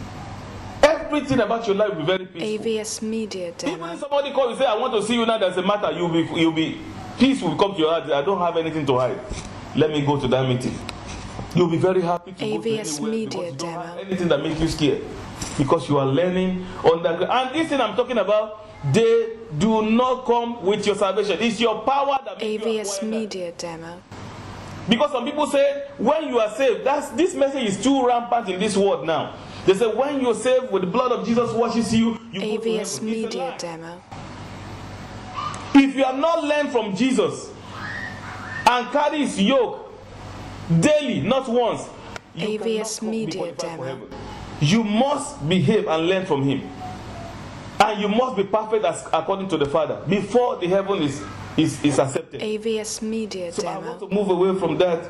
Everything about your life will be very peaceful. AVS Media Even Demo. if somebody calls you say, I want to see you now, there's a matter, you'll be peace will come to your heart. I don't have anything to hide. Let me go to that meeting. You'll be very happy to go to AVS anywhere Media because you don't Demo. have anything that makes you scared. Because you are learning underground. And this thing I'm talking about, they do not come with your salvation. It's your power that makes you AVS acquire that. Media Demo. Because some people say, when you are saved, this message is too rampant in this world now. They say, when you're saved, with the blood of Jesus washes you, you go to AVS heaven. It's a Media lie. Demo. If you have not learned from Jesus and carry His yoke daily, not once, you AVS cannot be Media qualified for Demo. heaven. You must behave and learn from Him. And you must be perfect as according to the Father before the heaven is accepted. AVS Media So I want Demo. to move away from that.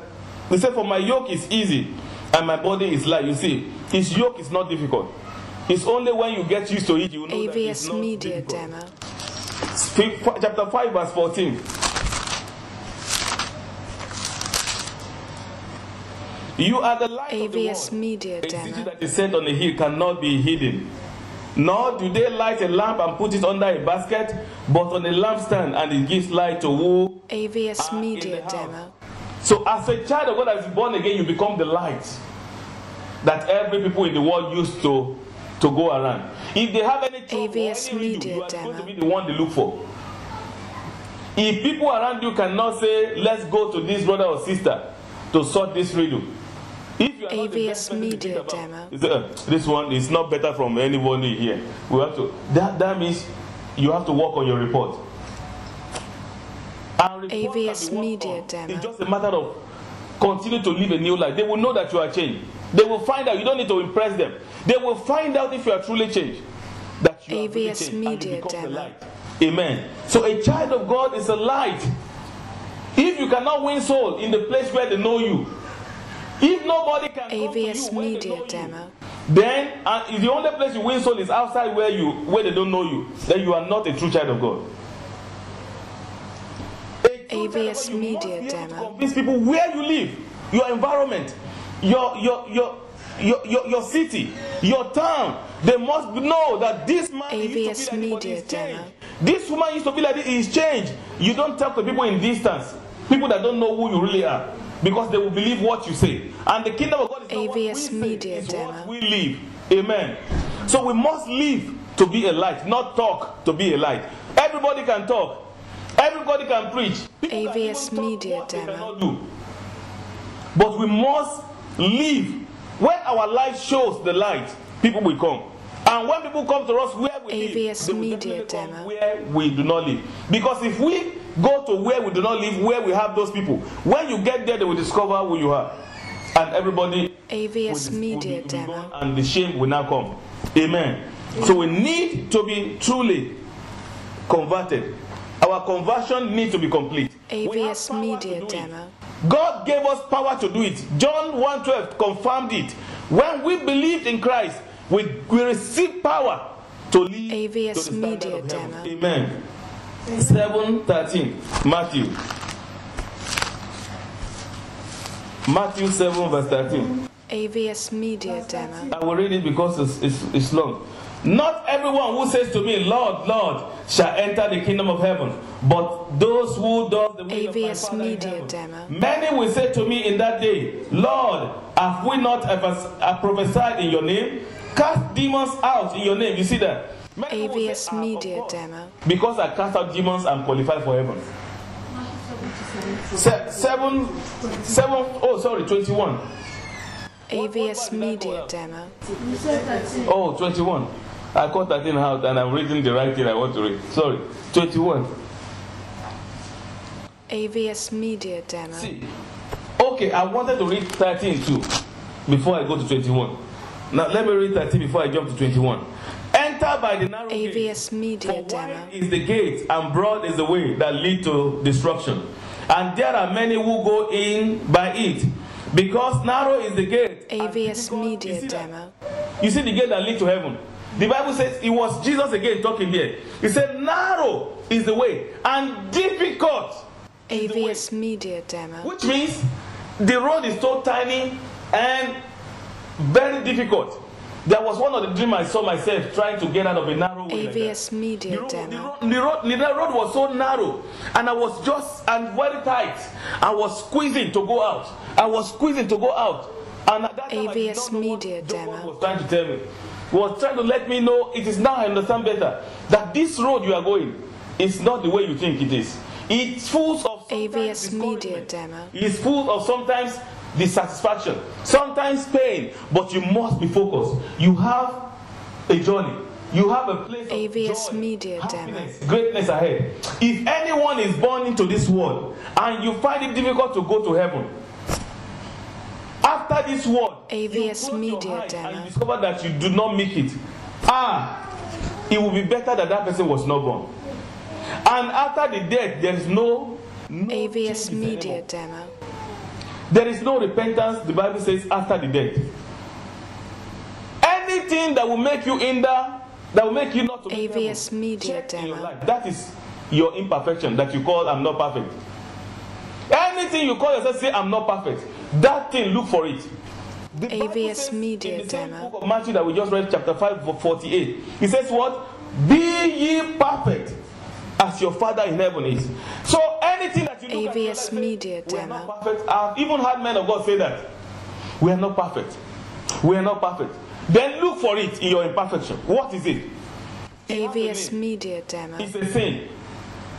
He said, for my yoke is easy and my body is light. You see, His yoke is not difficult. It's only when you get used to it, you know that it's AVS not Media difficult. Demo. Chapter 5 verse 14. You are the light of the AVS world. Media A city Demo. that is set on a hill cannot be hidden. Nor do they light a lamp and put it under a basket, but on a lampstand, and it gives light to who AVS are in Media the house. Demo. So as a child of God that is born again, you become the light that every people in the world used to go around. If they have any trouble, AVS any Media you are supposed to Demo. be the one they look for. If people around you cannot say, let's go to this brother or sister to sort this riddle. If you are not the best AVS person to Media think about, Demo. you say, this one is not better from anybody here. We have to. That means you have to work on your report. And report AVS can be worked Media on. Demo. It's just a matter of continue to live a new life. They will know that you are changed. They will find out. You don't need to impress them. They will find out if you are truly changed. That you are really AVS changed and Media you become the Demo. light. Amen. So a child of God is a light. If you cannot win soul in the place where they know you, if nobody can come to you AVS when they Media know you, Demo. then if the only place you win soul is outside where they don't know you, then you are not a true child of God. AVS You must Media be able to Demo. convince people where you live, your environment, your city, your town. They must know that this man used to AVS be like this, but Media he's Demo. changed. This woman used to be like this, he's changed. You don't talk to people in distance, people that don't know who you really are, because they will believe what you say. And the kingdom of God is not what we AVS say, Media it's Demo. what we live. Amen. So we must live to be a light, not talk to be a light. Everybody can talk. Everybody can preach. People can even AVS talk Media what they Demo. cannot do. But we must live. When our light shows the light, people will come. And when people come to us where we live, AVS they will Media definitely come Demo. where we do not live. Because if we go to where we do not live, where we have those people, when you get there, they will discover who you are. And everybody AVS Media will be Demo. gone, and the shame will now come. Amen. So we need to be truly converted. Our conversion needs to be complete. We have AVS power to Media do it. Demo. God gave us power to do it. John 1:12 confirmed it. When we believed in Christ, we received power to live AVS to the standard Media of heaven. Demo. Amen. 7:13 Matthew 7 verse 13. AVS Media Demo. I will read it because it's long. Not everyone who says to me, Lord, Lord, shall enter the kingdom of heaven, but those who do the will of my AVS Father in Media heaven. Demo. Many will say to me in that day, Lord, have we not prophesied in your name, cast demons out in your name. You see that? Many people AVS say, Media of course, Demo. because I cast out demons, I'm qualified for heaven. 21. AVS Media Demo. Oh, 21. I caught 13 out and I'm reading the right thing I want to read. Sorry. 21. AVS Media Demo. See. Okay, I wanted to read 13 too before I go to 21. Now let me read 13 before I jump to 21. Enter by the narrow gate. AVS Media For Demo. wide is the gate and broad is the way that lead to destruction. And there are many who go in by it. Because narrow is the gate. AVS and Media you see that? Demo. You see the gate that leads to heaven. The Bible says it was Jesus again talking there. He said, narrow is the way and difficult is the way. AVS Media Demo. Which means the road is so tiny and very difficult. There was one of the dreams I saw myself trying to get out of a narrow way. AVS Media Like that. Demo. The road was so narrow and I was and very tight. I was squeezing to go out. And at that time, AVS Media God Demo. was trying to tell me. He was trying to let me know, it is now I understand better, that this road you are going is not the way you think it is. It's full of AVS Media Demo. It's full of sometimes dissatisfaction, sometimes pain, but you must be focused. You have a journey. You have a place of AVS joy, Media happiness, greatness ahead. If anyone is born into this world and you find it difficult to go to heaven, after this world, AVS Media and Demo. you discover that you do not make it, it will be better that that person was not born. And after the death, there is no AVS changes Media anymore. Demo. There is no repentance, the Bible says, after the death. Anything that will make you hinder, that will make you not to make AVS heaven, Media check in your Demo. life. That is your imperfection that you call I'm not perfect. Anything you call yourself, say I'm not perfect. That thing, look for it. The Bible AVS says Media in the same Demo. book of Matthew that we just read, chapter 5, verse 48. It says what? Be ye perfect as your Father in heaven is. So anything that you look at your life, AVS say, Media we are Demo. not perfect. I've even had men of God say that. We are not perfect. We are not perfect. Then look for it in your imperfection. What is it? AVS Media Demo. It's a sin.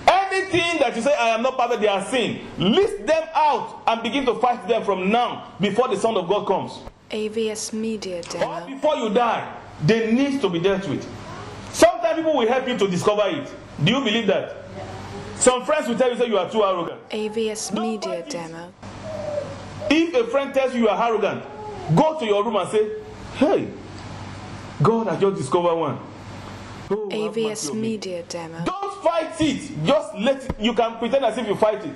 Anything that you say, I am not perfect, they are sin. List them out and begin to fight them from now before the Son of God comes. AVS Media Or Demo. before you die, they need to be dealt with. Sometimes people will help you to discover it. Do you believe that? Some friends will tell you, say you are too arrogant. AVS Don't Media fight it. Demo. If a friend tells you you are arrogant, go to your room and say, hey, God has just discovered one. Oh, have mercy AVS on me. Media Demo. Don't fight it. Just let it. You can pretend as if you fight it.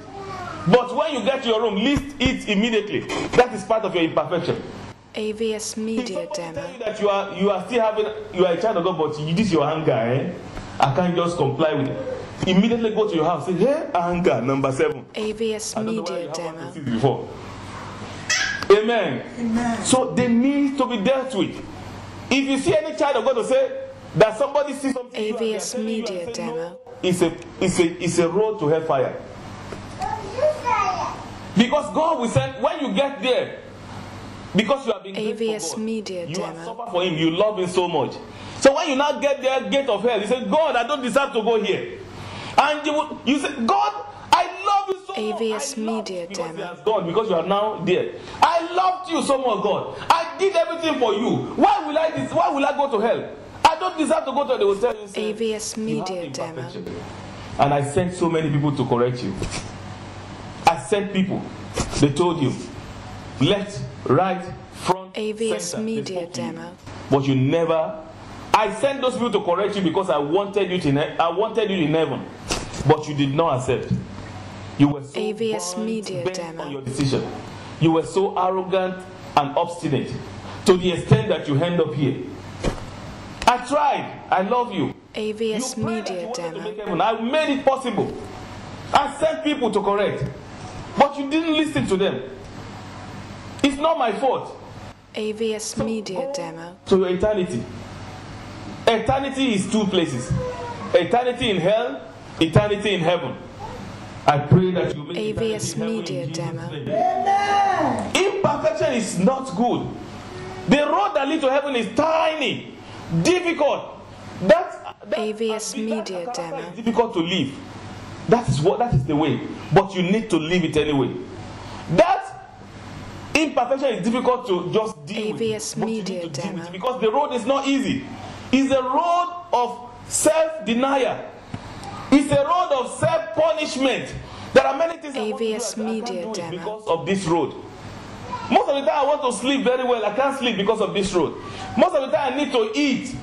But when you get to your room, list it immediately. That is part of your imperfection. AVS If Media somebody Demo. tell you that you are still having, you are a child of God, but this is your anger, I can't just comply with it. Immediately go to your house, say, hey, anger, number 7. AVS I don't know why Media you haven't Demo. seen it before. Amen. Amen. So they need to be dealt with. If you see any child of God to say that somebody sees something, you and they are AVS telling you and Media say, Demo. no, it's a road to hellfire. Because God will send, when you get there, because you have been grateful AVS for God, Media you have Demo. suffered for Him, you love Him so much. So when you now get there, gate of hell, you say, God, I don't deserve to go here. And you say, God, I love you so much. AVS I loved Media you because Demo. He has gone, because you are now there. I loved you so much, God. I did everything for you. Why will I go to hell? I don't deserve to go to hell. They will tell you, say, AVS you have Media Demo. imperfection. And I sent so many people to correct you. I sent people. They told you left, right, front, AVS center. They Media spoke to you. Demo. But you never. I sent those people to correct you because I wanted you in heaven, but you did not accept. You were so AVS Media bent Demo. on your decision. You were so arrogant and obstinate to the extent that you end up here. I tried. I love you. AVS You prayed that you Media wanted to Demo. make heaven. I made it possible. I sent people to correct, but you didn't listen to them. It's not my fault. AVS Media Demo. To your eternity. Eternity is 2 places. Eternity in hell, eternity in heaven. I pray that you make AVS eternity in heaven Media in Jesus' Demo. name. Amen. Imperfection is not good. The road that leads to heaven is tiny, difficult. That AVS Media that Demo. is difficult to live. That is the way. But you need to live it anyway. That imperfection is difficult to just deal AVS with. But Media you need to deal with Demo. it because the road is not easy. It's a road of self-denial. It's a road of self-punishment. There are many things I want to do, AVS I Media can't do it Demo. because of this road. Most of the time I want to sleep very well. I can't sleep because of this road. Most of the time I need to eat.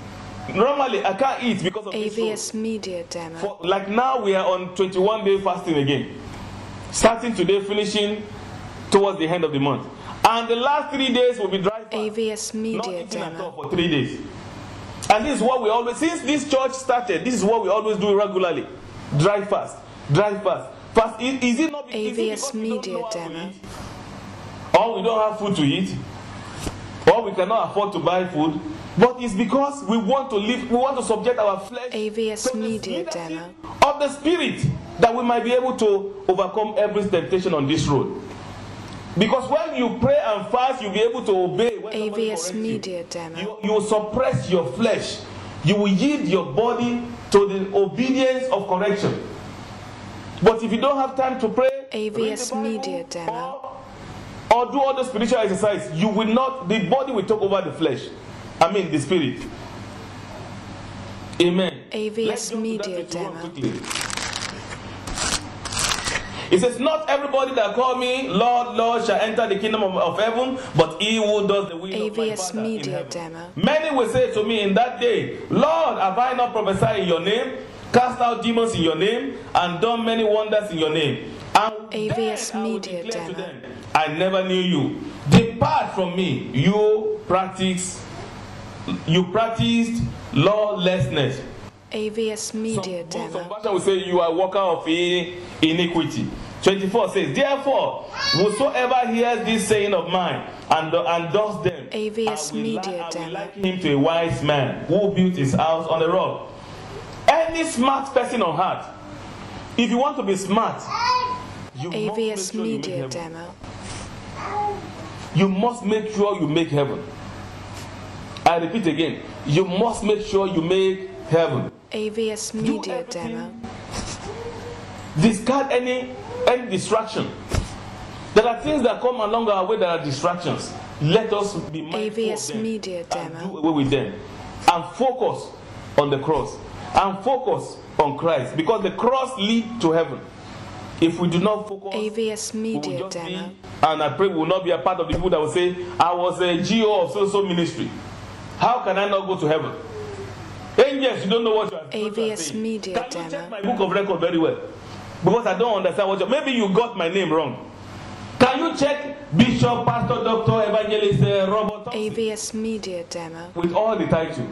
Normally I can't eat because of this road. AVS Media Demo. Like now we are on 21-day fasting again. Starting today, finishing towards the end of the month. And the last 3 days will be dry fast. AVS Not Media eating at all Demo. for 3 days. And this is what we always, since this church started, this is what we always do regularly. Dry fast. Dry fast. Fast. Is it not is it AVS because we don't Media know how to Demo. eat? Or we don't have food to eat? Or we cannot afford to buy food? But it's because we want to live, we want to subject our flesh AVS to the Media leadership Demo. of the Spirit, that we might be able to overcome every temptation on this road. Because when you pray and fast, you'll be able to obey. When somebody AVS corrects Media Demo. you will suppress your flesh. You will yield your body to the obedience of correction. But if you don't have time to pray, read AVS the Bible, Media Demo. or do other spiritual exercise, you will not, the body will take over the flesh. I mean the spirit. Amen. AVS Let's jump to that Media 21 Demo. quickly. It says, not everybody that call me Lord, Lord shall enter the kingdom of heaven, but he who does the will of my AVS Father in Media heaven. Demo. Many will say to me in that day, Lord, have I not prophesied in your name, cast out demons in your name, and done many wonders in your name? And AVS then I will Media declare to Demo. them, I never knew you. Depart from me, you practiced lawlessness. AVS Media Some Demo. version will say you are a worker of iniquity. 24 says, therefore, whosoever hears this saying of mine and does them, AVS I will Media Demo. liken him to a wise man who built his house on a rock. Any smart person on earth, if you want to be smart, you must make AVS sure you make Media heaven. Demo. You must make sure you make heaven. I repeat again, you must make sure you make heaven. AVS Do Media everything. Demo. Discard any distraction. There are things that come along our way that are distractions. Let us be mindful AVS of them Media and Demo. do away with them. And focus on the cross. And focus on Christ. Because the cross leads to heaven. If we do not focus, AVS we will Media just be, Demo. and I pray we will not be a part of the people that will say, I was a GO of so-so ministry. How can I not go to heaven? Angels, you don't know what you are AVS saying. Media Can you Demo. check my book of record very well? Because I don't understand what maybe you got my name wrong. Can you check Bishop, Pastor, Doctor, Evangelist, Robert Thompson? AVS Media Demo. With all the title.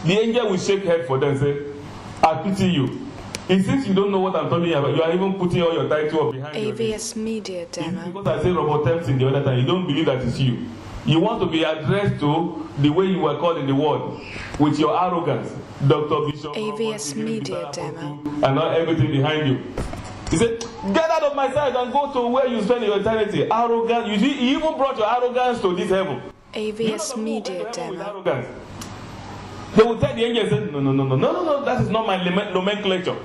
The angel will shake head for them and say, I pity you. And since you don't know what I'm talking about, you are even putting all your title up behind your name. AVS Media Demo. Because I said Robert Thompson the other time, you don't believe that it's you. You want to be addressed to the way you were called in the world, with your arrogance. Dr. Bishop, AVS Robert, Media Peter Demo. Apostle, and not everything behind you. He said, get out of my sight and go to where you spend your eternity. Arrogant. You see, he even brought your arrogance to this heaven. You know AVS some people Media went to heaven with Demo. arrogance. They will tell the angel, say, no, that is not my nomenclature.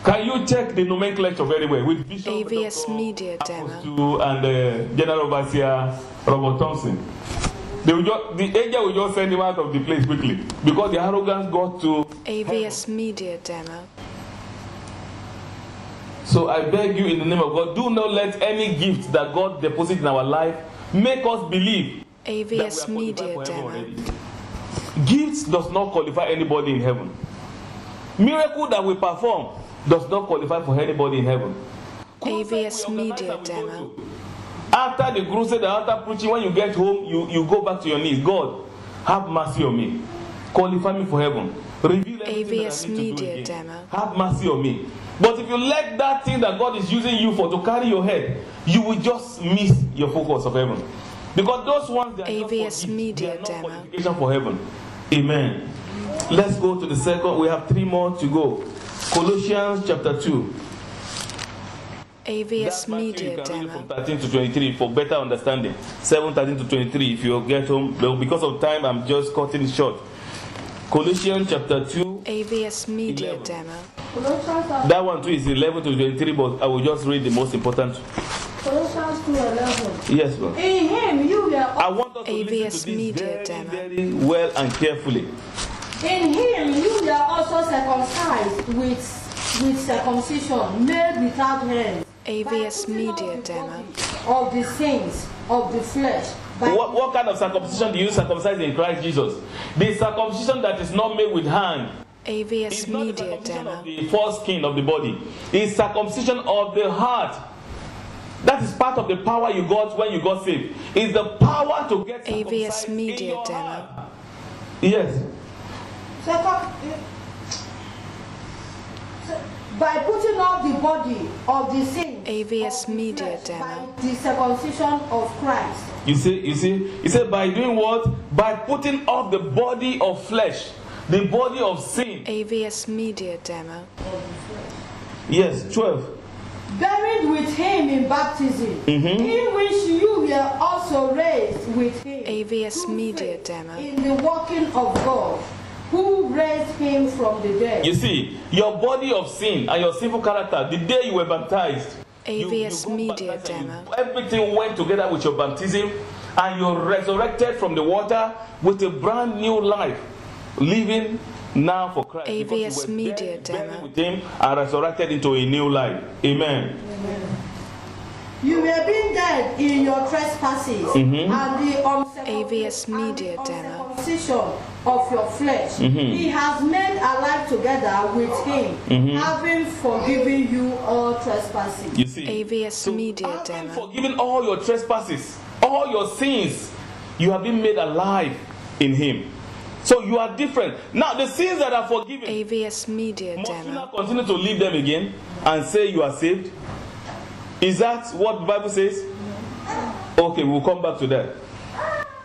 Can you check the nomenclature very well with Bishop, AVS Dr. Media Demo. Apostle, and General Overseer Robert Thompson? The angel will just send him out of the place quickly because the arrogance got to AVS Media Demo. So I beg you in the name of God, do not let any gift that God deposits in our life make us believe AVS that we are qualified Media for heaven Demo. already. Gifts does not qualify anybody in heaven. Miracle that we perform does not qualify for anybody in heaven. AVS Media Demo. After the crusade, after preaching, when you get home, you go back to your knees. God, have mercy on me. Qualify me for heaven. Reveal everything AVS that I need to do Media again. Demo. Have mercy on me. But if you let that thing that God is using you for to carry your head, you will just miss your focus of heaven. Because those ones, they are AVS just for gifts. Media They are not Demo. qualification for heaven. Amen. Let's go to the second. We have 3 more to go. Colossians chapter 2. AVS That Matthew, Media you can read it Demo. from 13 to 23 for better understanding. 7:13 to 23 if you get home. Well, because of time, I'm just cutting it short. Colossians chapter 2. AVS Media 11. Demo. That one too is 11 to 23, but I will just read the most important. Colossians 2:11. Yes, ma'am. In him you were I want us to AVS listen to Media this Demo. very well and carefully. In him you were also circumcised with circumcision made without hands. AVS Media Demo. Of the saints of the flesh. What kind of circumcision do you circumcise in Christ Jesus? The circumcision that is not made with hand. AVS It's not the Media circumcision Demo. of the foreskin of the body. It's circumcision of the heart. That is part of the power you got when you got saved. It's the power to get AVS circumcised in Media your Demo. heart. Yes. By putting off the body of the saints AVS of the Media flesh Demo. by the circumcision of Christ. You see, he said by doing what? By putting off the body of flesh, the body of sin. AVS Media Demo. Yes, 12. Buried with him in baptism, in which you were also raised with him. AVS through Media faith Demo. In the working of God, who raised him from the dead. You see, your body of sin and your sinful character, the day you were baptized, AVS you got Media baptized and Demo. everything went together with your baptism, and you resurrected from the water with a brand new life, living now for Christ. AVS because you were Media buried Demo. with him and resurrected into a new life. Amen. You were being dead in your trespasses and the AVS Media Demo. uncircumcision of your flesh. He has made alive together with him, having forgiven you all trespasses. You see, AVS Media having Demo. forgiven all your trespasses, all your sins, you have been made alive in him. So you are different. Now the sins that are forgiven, AVS Media must you Demo. not continue to live them again and say you are saved? Is that what the Bible says? Okay, we'll come back to that.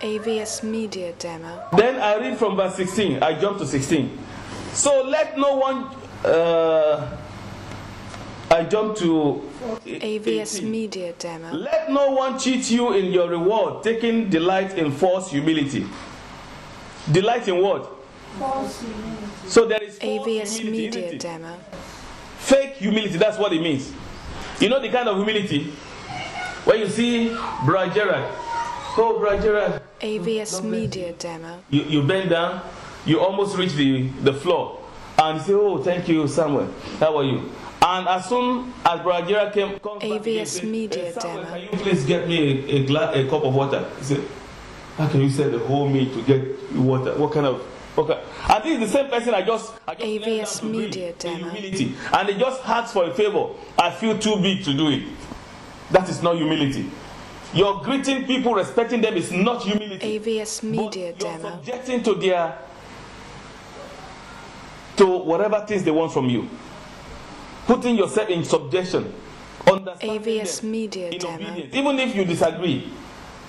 AVS Media Demo. Then I read from verse 16. I jump to 16. So let no one. I jump to AVS 18. Media Demo. Let no one cheat you in your reward, taking delight in false humility. Delight in what? So there is false AVS humility, Media isn't it? Demo. Fake humility, that's what it means. You know the kind of humility when you see Brother Gerard. Oh, Brother Gerard. AVS Media Demo. You bend down, you almost reach the floor, and you say, oh, thank you, Samuel. How are you? And as soon as Brother Gerard comes back, he AVS says, Media Samuel, Demo. can you please get me a cup of water? He said, how can you send the whole meal to get water? What kind of... Okay. And this is the same person I just AVS learned how to Media do it, in Demo. humility. And they just ask for a favor. I feel too big to do it. That is not humility. You're greeting people, respecting them is not humility. AVS Media But you're Demo. subjecting to whatever things they want from you. Putting yourself in subjection. Understanding AVS them Media in Demo. obedience. Even if you disagree,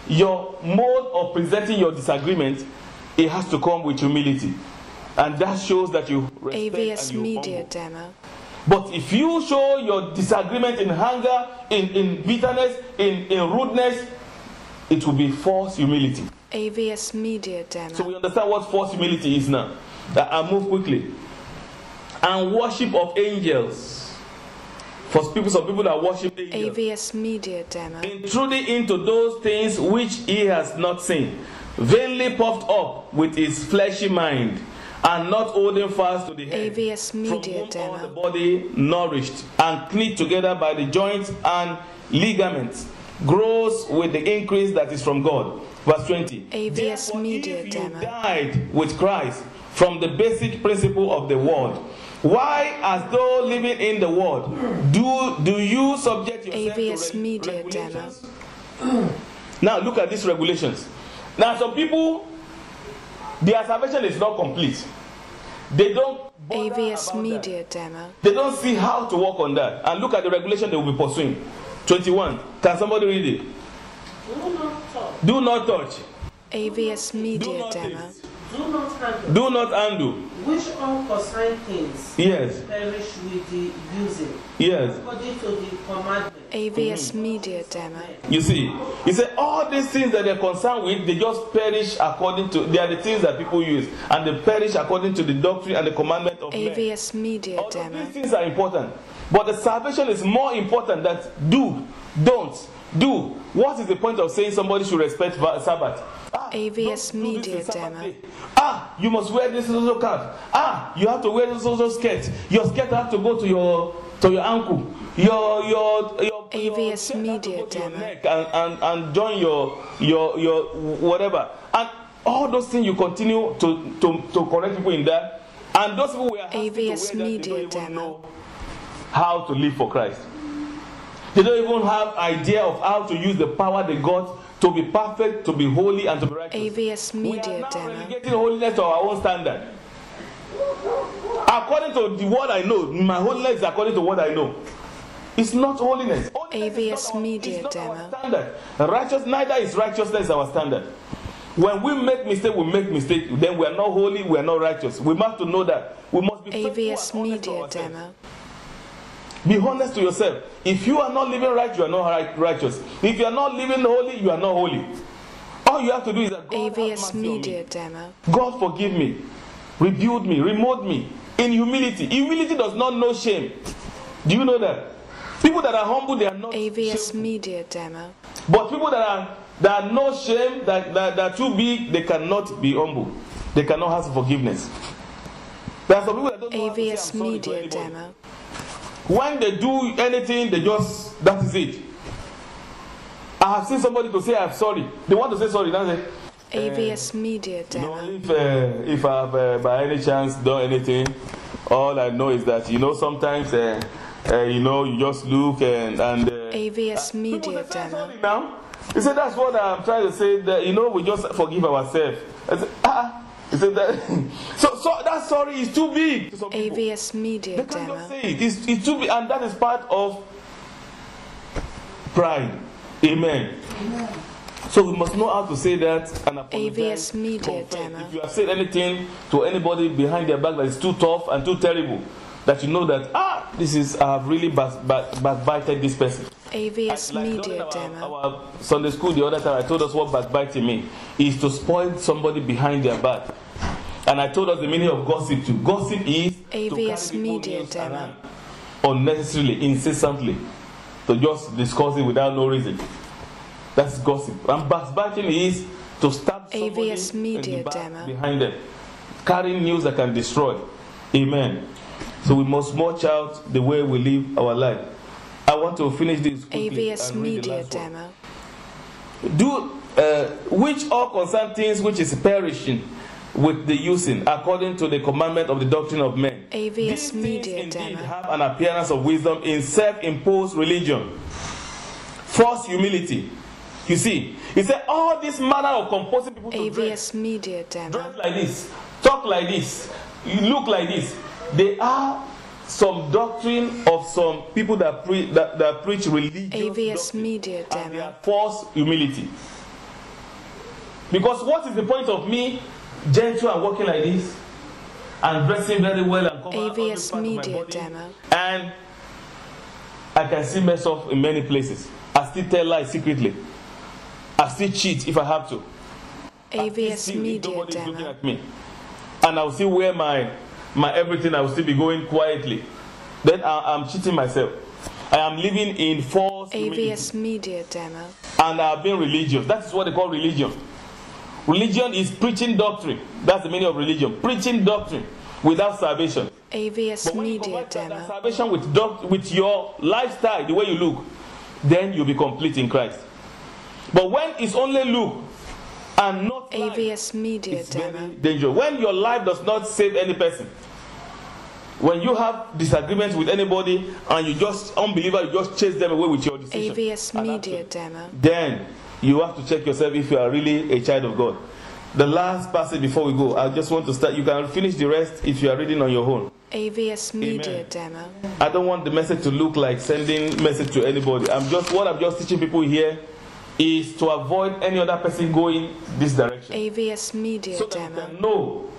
your mode of presenting your disagreement, it has to come with humility. And that shows that you respect AVS and you Media humble. Demo. But if you show your disagreement in anger, in bitterness, in rudeness, it will be false humility. AVS Media So we Demo. understand what false humility is now. I'll move quickly. And worship of angels. For some people that worship angels. AVS Media Demo. Intruding into those things which he has not seen. Vainly puffed up with his fleshy mind. And not holding fast to the head, AVS Media from whom all Demo. the body nourished and knit together by the joints and ligaments, grows with the increase that is from God. Verse 20. AVS Therefore, Media if you Demo. died with Christ from the basic principle of the world, why, as though living in the world, do you subject yourself AVS to Media regulations? Now look at these regulations. Now some people, their salvation is not complete. They don't bother AVS about Media that. Demo. They don't see how to work on that. And look at the regulation they will be pursuing. 21. Can somebody read it? Do not touch. AVS Do Media not Demo. taste. Do not handle, Do not undo. which unconsigned things Yes. perish with the using, Yes. according to the commandment AVS Media Demo. You see, he said all these things that they're concerned with, they just perish according to, they are the things that people use, and they perish according to the doctrine and the commandment of men. AVS Media Although Demo. these things are important, but the salvation is more important than do, don't, do. What is the point of saying somebody should respect Sabbath? AVS Don't do this Media in Sabbath Demo. day. You must wear this little cap. You have to wear this little skirt. Your skirt have to go to your ankle. Your AVS shirt have to Media go to your Demo. neck and join your whatever. And all those things you continue to correct people in that. And those people were asking to wear AVS that, they Media don't even Demo. know how to live for Christ. They don't even have idea of how to use the power they got to be perfect, to be holy, and to be righteous. AVS We are Media now Demo. relegating holiness to our own standard. According to the word I know, my holiness is according to what I know. It's not holiness. Holiness AVS is not our, Media it's not Demo. our standard. Righteous, neither is righteousness our standard. When we make mistake, we make mistake. Then we are not holy, we are not righteous. We must to know that. We must be faithful AVS and honest to Media ourselves. Demo. Be honest to yourself. If you are not living right, you are not righteous. If you are not living holy, you are not holy. All you have to do is that God have AVS mercy on me. Media Demo. God forgive me, rebuild me, remold me in humility. Humility does not know shame. Do you know that? People that are humble, they are not AVS shameful. Media Demo. But people that are no shame, that are too big, they cannot be humble. They cannot ask for forgiveness. There are some people that don't know how to say, "I'm AVS sorry" to Media anybody. Demo. When they do anything, they just, that is it. I have seen somebody to say, "I'm sorry." They want to say sorry. That's it. AVS Media You know, Demo. if I have by any chance done anything, all I know is that, sometimes, you just look and AVS people Media say, "Say Demo. sorry now." He said, "That's what I'm trying to say, that, we just forgive ourselves." I said, He said that, so that sorry is too big to some people. AVS Media They can't Demo. just say it. It's too big, and that is part of pride. Amen. So we must know how to say that and apologize. AVS Media confess. Demo. If you have said anything to anybody behind their back that is too tough and too terrible, that you know that I have really backbited this person. AVS Like Media during Demo. our Sunday school the other time, I told us what backbiting means is to spoil somebody behind their back. And I told us the meaning of gossip too. Gossip is AVS to carry people's Media news Demo. around unnecessarily, incessantly, to just discuss it without no reason. That's gossip. And backbiting is to stab somebody AVS in Media the back Demo. behind them, carrying news that can destroy. Amen. So we must watch out the way we live our life. I want to finish this quickly AVS and read the Media last one. Demo. Which all concern things which is perishing with the using, according to the commandment of the doctrine of men. AVS These things Media indeed Demo. have an appearance of wisdom in self-imposed religion, false humility. You see, he said all this manner of composing people to dress AVS Media Demo. like this, talk like this, you look like this. They are some doctrine of some people that preach religious AVS doctrine, Media and they Demo. are false humility. Because what is the point of me gentle and walking like this and dressing very well and covering all this AVS part of my Media body, Demo. and I can still mess up in many places. I still tell lies secretly. I still cheat if I have to. I still AVS steal if Media nobody's looking Demo. at me. And I will still wear my everything. I will still be going quietly. Then I'm cheating myself. I am living in false humility. AVS Media Demo. And I have been religious. That is what they call religion. Religion is preaching doctrine. That's the meaning of religion. Preaching doctrine without salvation. AVS But when you Media combine that Demo. salvation with your lifestyle, the way you look, then you'll be complete in Christ. But when it's only look and not life, AVS Media it's very Demo. dangerous. When your life does not save any person, when you have disagreements with anybody and you just unbeliever, you just chase them away with your decision, AVS and Media action, Demo. then you have to check yourself if you are really a child of God. The last passage before we go, I just want to start. You can finish the rest if you are reading on your own. AVS Media Amen. Demo. I don't want the message to look like sending message to anybody. What I'm just teaching people here is to avoid any other person going this direction. AVS Media So that you Demo. can know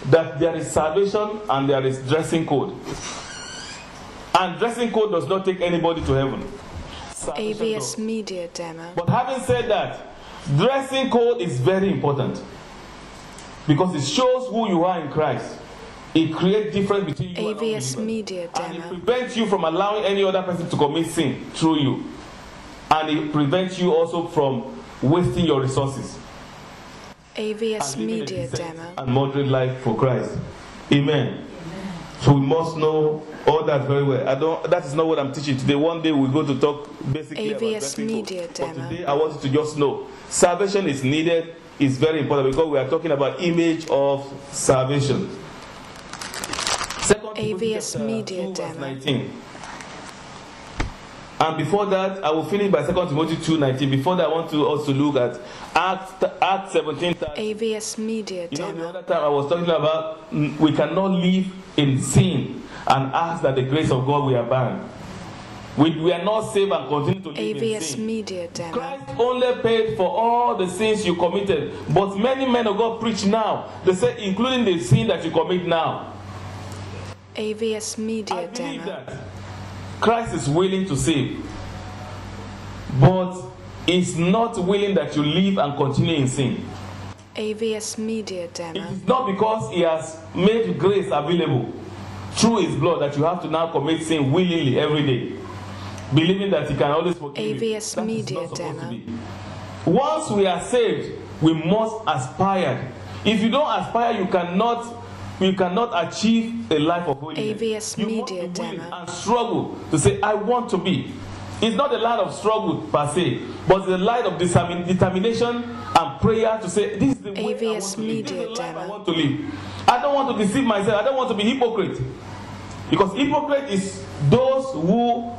that there is salvation and there is dressing code. And dressing code does not take anybody to heaven. salvation AVS does. Media Demo. But having said that, dressing code is very important because it shows who you are in Christ. It creates difference between you and AVS unbelievers. Media And it Demo. prevents you from allowing any other person to commit sin through you. And it prevents you also from wasting your resources. AVS And living a Media decent Demo. and moderate life for Christ. Amen. So we must know all that very well. That is not what I'm teaching today. One day we're going to talk basically about AVS dressing code. Media But Demo. today I want you to just know salvation is needed. It's very important because we are talking about image of salvation. 2 Timothy AVS chapter Media 2 verse Demo. 19. And before that, I will finish by 2 Timothy 2:19. Before that, I want to also look at Acts 17:30. AVS Media You know, the Demo. other time I was talking about we cannot live in sin and ask that the grace of God will abound. We are not saved and continue to live in AVS sin. Media Demo. Christ only paid for all the sins you committed. But many men of God preach now. They say, including the sin that you commit now. AVS I Media believe Demo. that Christ is willing to save. But is not willing that you live and continue in sin. AVS Media It Demo. is not because he has made grace available through his blood that you have to now commit sin willingly every day, believing that he can always forgive you. AVS That is Media not supposed to Demo. be. Once we are saved, we must aspire. If you don't aspire, you cannot achieve a life of holiness. AVS You Media must be willing Demo. and struggle to say, I want to be. It's not a life of struggle per se, but it's a life of determination and prayer to say, this is the way I want AVS to live. This is the Media life I Demo. want to live. I don't want to deceive myself. I don't want to be hypocrite. Because hypocrite is those who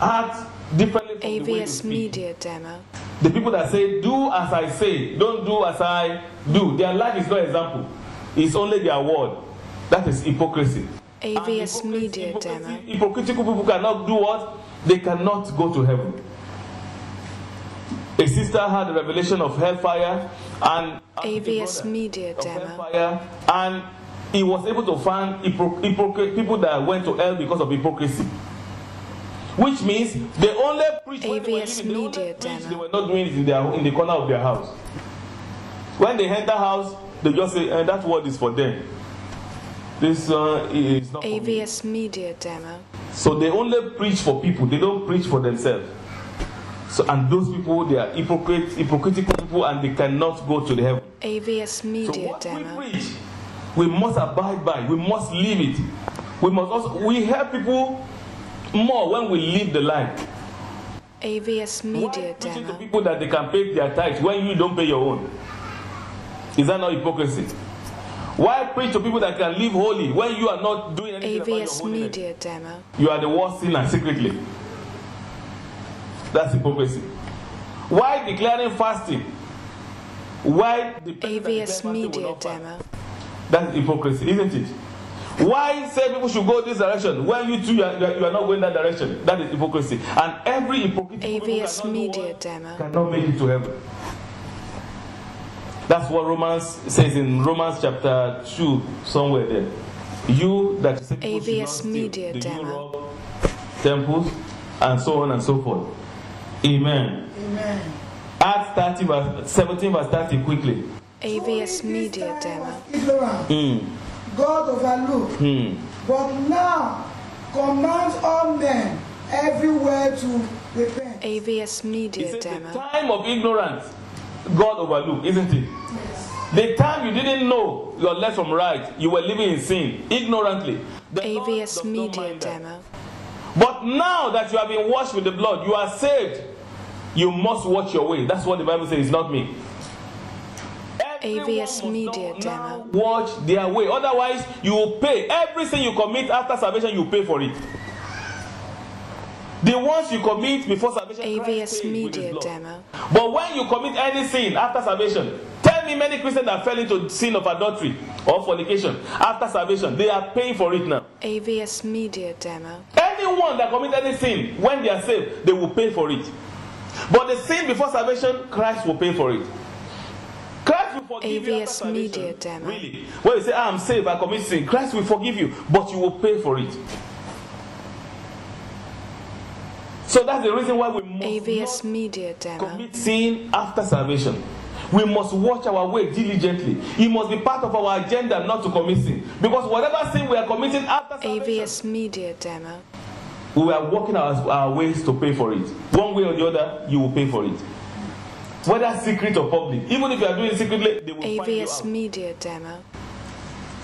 act differently from the way you AVS speak. Media Demo. The people that say, do as I say, don't do as I do. Their life is no example. It's only their word. That is hypocrisy. AVS And Media Demo. hypocritical people cannot do what? They cannot go to heaven. A sister had a revelation of hellfire and AVS Media of Demo. hellfire, and he was able to find hypocrite people that went to hell because of hypocrisy. Which means they only preach when they were AVS living. They only Media preach, Demo. they were not doing it in the corner of their house. When they enter house, they just say, that word is for them. This is not for me. AVS Media Demo. So they only preach for people. They don't preach for themselves. So, and those people, they are hypocritical people, and they cannot go to the heaven. AVS So Media what Demo. we preach, we must abide by. We must live it. We help people more when we live the life. AVS Why Media preaching to Demo. people that they can pay their tithes when you don't pay your own? Is that not hypocrisy? Why preach to people that can live holy when you are not doing anything about your AVS holiness? Media Demo. You are the worst sinner secretly. That's hypocrisy. Why declaring fasting? Why the person that declares AVS fasting will Media not fast? Demo. That's hypocrisy, isn't it? Why say people should go this direction when you too you are not going that direction? That is hypocrisy. And every hypocrite AVS Media Demo. cannot make it to heaven. That's what Romans says in Romans chapter 2, somewhere there. You that say people should not AVS steal, Media do you Demo. rob temples, and so on and so forth. Amen. Amen. Acts 17 verse 30 quickly. AVS Media Demo. Ignorant. God overlooked. But now commands all men everywhere to repent. AVS He Media said the Demo. time of ignorance, God overlooked, isn't it? The time you didn't know your left from right, you were living in sin ignorantly. The Lord does AVS not Media mind that. Demo. But now that you have been washed with the blood, you are saved. You must watch your way. That's what the Bible says. It's not me. Everyone AVS must Media now Demo. watch their way. Otherwise, you will pay. Everything you commit after salvation, you pay for it. The ones you commit before salvation, Christ AVS paid with his Media blood. Demo. But when you commit any sin after salvation, tell me many Christians that fell into sin of adultery or fornication after salvation, they are paying for it now. AVS Media Demo. Anyone that commit any sin, when they are saved, they will pay for it. But the sin before salvation, Christ will pay for it. Christ will forgive you after AVS salvation. Media Demo. Really. When you say, I'm saved, I commit sin, Christ will forgive you, but you will pay for it. So that's the reason why we must AVS not Media Demo. commit sin after salvation. We must watch our way diligently. It must be part of our agenda not to commit sin. Because whatever sin we are committing after salvation, AVS Media Demo. we are working our ways to pay for it. One way or the other, you will pay for it. Whether secret or public. Even if you are doing it secretly, they will find you AVS out. Media Demo.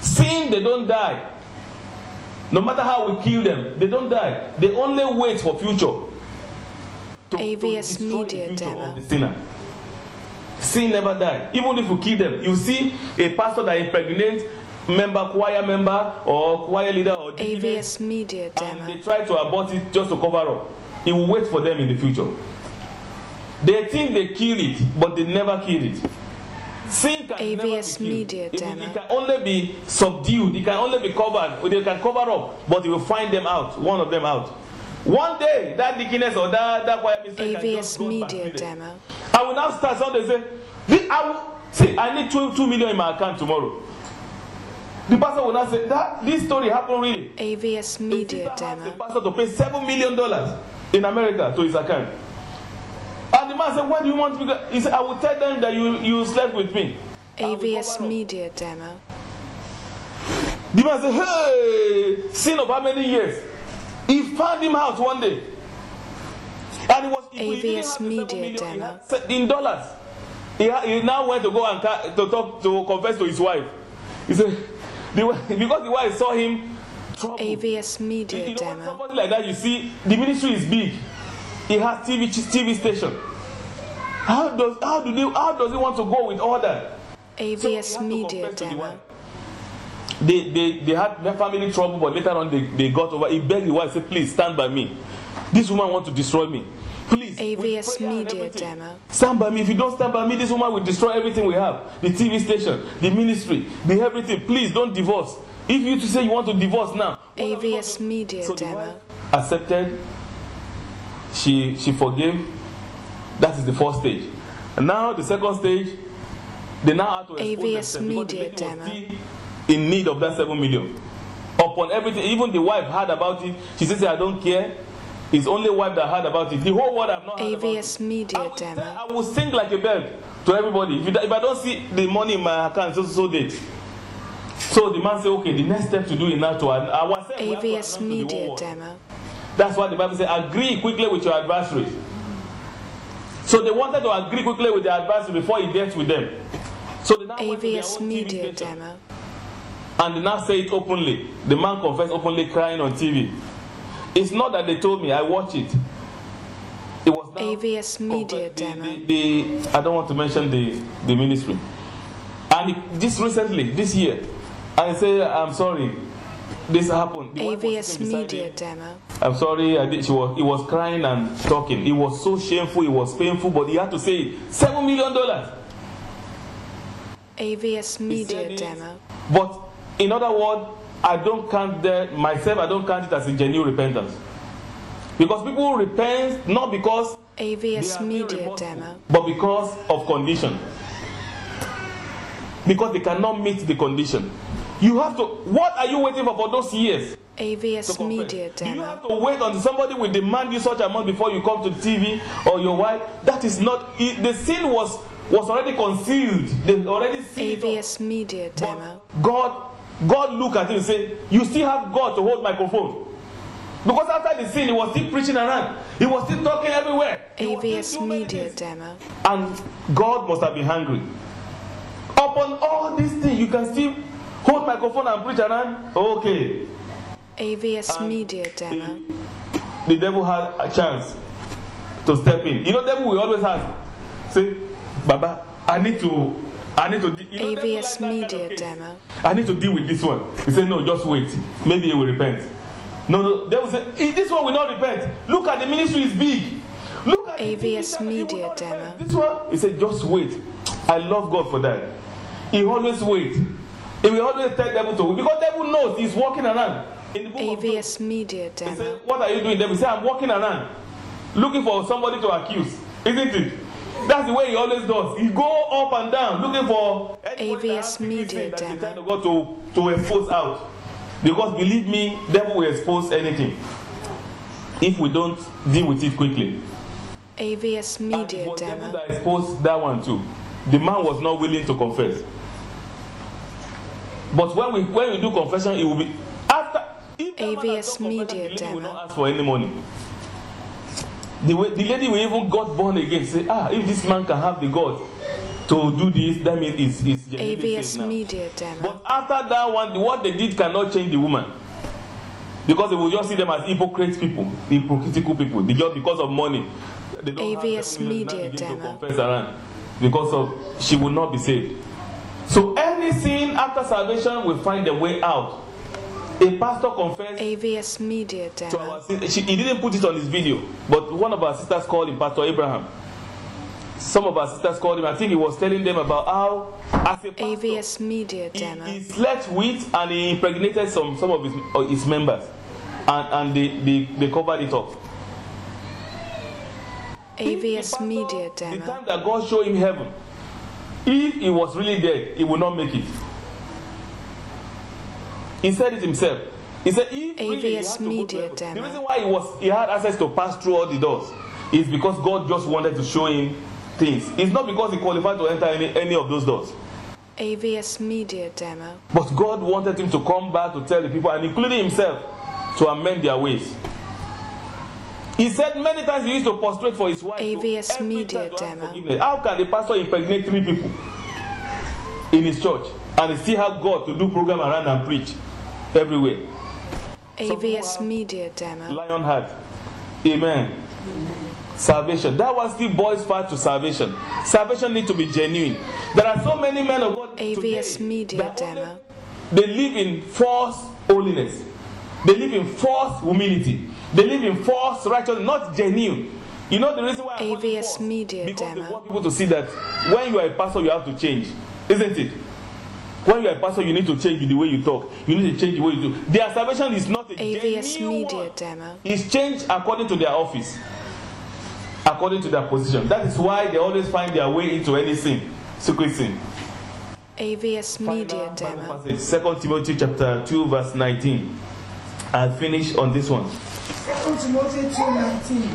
Sin, they don't die. No matter how we kill them, they don't die. They only wait for future. To AVS destroy Media the future Demo. of the sinner. Sin never die. Even if you kill them, you see a pastor that impregnates choir member or choir leader or deaconess, AVS Media and they Demo. try to abort it just to cover up. He will wait for them in the future. They think they killed it, but they never killed it. Sin can never be AVS killed. Media It Demo. can only be subdued. It can only be covered. They can cover up, but he will find them out. One of them out. One day, that deaconess or that choir minister can just AVS go Media back to them. Demo. I will now start Sunday say, I need 2 million in my account tomorrow. The pastor will now say, this story happened really. AVS A Media sister asked the Demo. pastor to pay $7 million in America to his account. And the man said, what do you want me to? He said, I will tell them that you slept with me. AVS Media Demo. The man said, hey, sin of how many years? He found him out one day. And he was he didn't AVS have the Media 7 million, Demo. he had in dollars. He now went to go and to confess to his wife. He said, because the wife saw him trouble. AVS Media You know, Demo. somebody like that, you see, the ministry is big. He has TV station. How does he want to go with all that? So he AVS had to Media confess to the Demo. wife. They had their family trouble, but later on they got over. He begged the wife, said, please stand by me. This woman wants to destroy me. Please. with AVS prayer and Media everything, Demo. stand by me. If you don't stand by me, this woman will destroy everything we have. The TV station, the ministry, the everything. Please don't divorce. If you to say you want to divorce now. AVS Media So the Demo. wife accepted. She forgave. That is the first stage. And now the second stage, they now have to expose AVS themselves because the Media lady was Demo. still in need of that 7 million. Upon everything, even the wife heard about it. She says, I don't care. It's only wife that heard about it. The whole world have not heard about it. AVS Media Demo. I will sing like a bird to everybody. If I don't see the money in my account, so date. So the man said, okay, the next step to do is now to ourselves. we have to announce AVS to the whole Media world. Demo. That's why the Bible says, agree quickly with your adversary. So they wanted to agree quickly with their adversary before he dealt with them. So they now went to their AVS own TV Media station. Demo. And they now say it openly. The man confessed openly, crying on TV. It's not that they told me, I watched it. It was now AVS Media confessed. Demo. I don't want to mention the ministry. And just recently, this year, I say, I'm sorry, this happened. The wife was AVS sitting beside Media him. Demo. I'm sorry, he was crying and talking. It was so shameful, it was painful, but he had to say it. $7 million. AVS He Media said it. Demo. But in other words, I don't count it as a genuine repentance. Because people repent not because they AVS are being Media remorseful, Demo. but because of condition. Because they cannot meet the condition. You have to, what are you waiting for those years? to AVS confess? Media Do you Demo. have to wait until somebody will demand you such amount before you come to the TV or your wife? That is not, the sin was already concealed. They already see it all. AVS Media Demo. But God look at him and say, you still have God to hold microphone. Because after the sin, he was still preaching around. He was still talking everywhere. He was still AVS doing many Media things. Demo. And God must have been hungry. Upon all these things, you can still hold microphone and preach around. Okay. AVS And Media Demo. The devil had a chance to step in. You know, devil will always ask, say, Baba, I need to you know, AVS devil like that Media kind of case. Demo. I need to deal with this one. He said, no, just wait. Maybe he will repent. No, they will say, this one will not repent. Look at the ministry is big. Look at AVS he will Media not repent. Demo. This one, he said, just wait. I love God for that. He always wait. He will always tell devil to wait. Because devil knows he's walking around. In the book of Job, AVS Media he Demo. said, what are you doing? Devil say, I'm walking around. Looking for somebody to accuse. Isn't it? That's the way he always does. He go up and down looking for anybody that has AVS Media that they try Demo. to go to expose out. Because believe me, devil will expose anything. if we don't deal with it quickly. AVS And Media it was devil Demo. that exposed that one too. The man was not willing to confess. But when we do confession, it will be after. If that man has AVS done confession, Media the lady will Demo. not ask for any money. The lady will even got born again. Say, if this man can have the God to do this, that means it's genuinely AVS saved now. Media Demo. But after that one, what they did cannot change the woman. Because they will just see them as hypocrite people, hypocritical people. They just because of money. They don't AVS have the Media begin Demo. to confess around. Because of she will not be saved. So any sin after salvation will find a way out. A pastor confessed AVS Media to Demo. our sister. He didn't put it on his video, but one of our sisters called him, Pastor Abraham. Some of our sisters called him. I think he was telling them about how, as a pastor, AVS Media he Demo. slept with and he impregnated some of his members, and they covered it up. AVS Media The Demo. time that God showed him heaven, if he was really dead, he would not make it. He said it himself. He said, if really he had AVS to go to Media heaven, Demo. the reason why he had access to pass through all the doors is because God just wanted to show him things. It's not because he qualified to enter any of those doors. AVS Media Demo. But God wanted him to come back to tell the people, and including himself, to amend their ways. He said many times he used to prostrate for his wife. AVS every Media time to ask Demo. forgiveness. How can the pastor impregnate 3 people in his church and he still have God to do program around and preach everywhere? AVS Media Demo. Lion heart. Amen. Salvation. That one still boils far to salvation. Salvation needs to be genuine. There are so many men of God AVS today Media that Demo. they live in false holiness. They live in false humility. They live in false righteousness, not genuine. You know the reason why I call it AVS false? Media Because they Demo. want people to see that when you are a pastor, you have to change. Isn't it? When you are a pastor, you need to change the way you talk. You need to change the way you do. Their salvation is not a AVS genuine Media one. Demo. It's changed according to their office, according to their position. That is why they always find their way into any sin, secret sin. AVS Media Final Demo. passage, 2 Timothy chapter 2 verse 19. I'll finish on this one. 2 Timothy 2:19.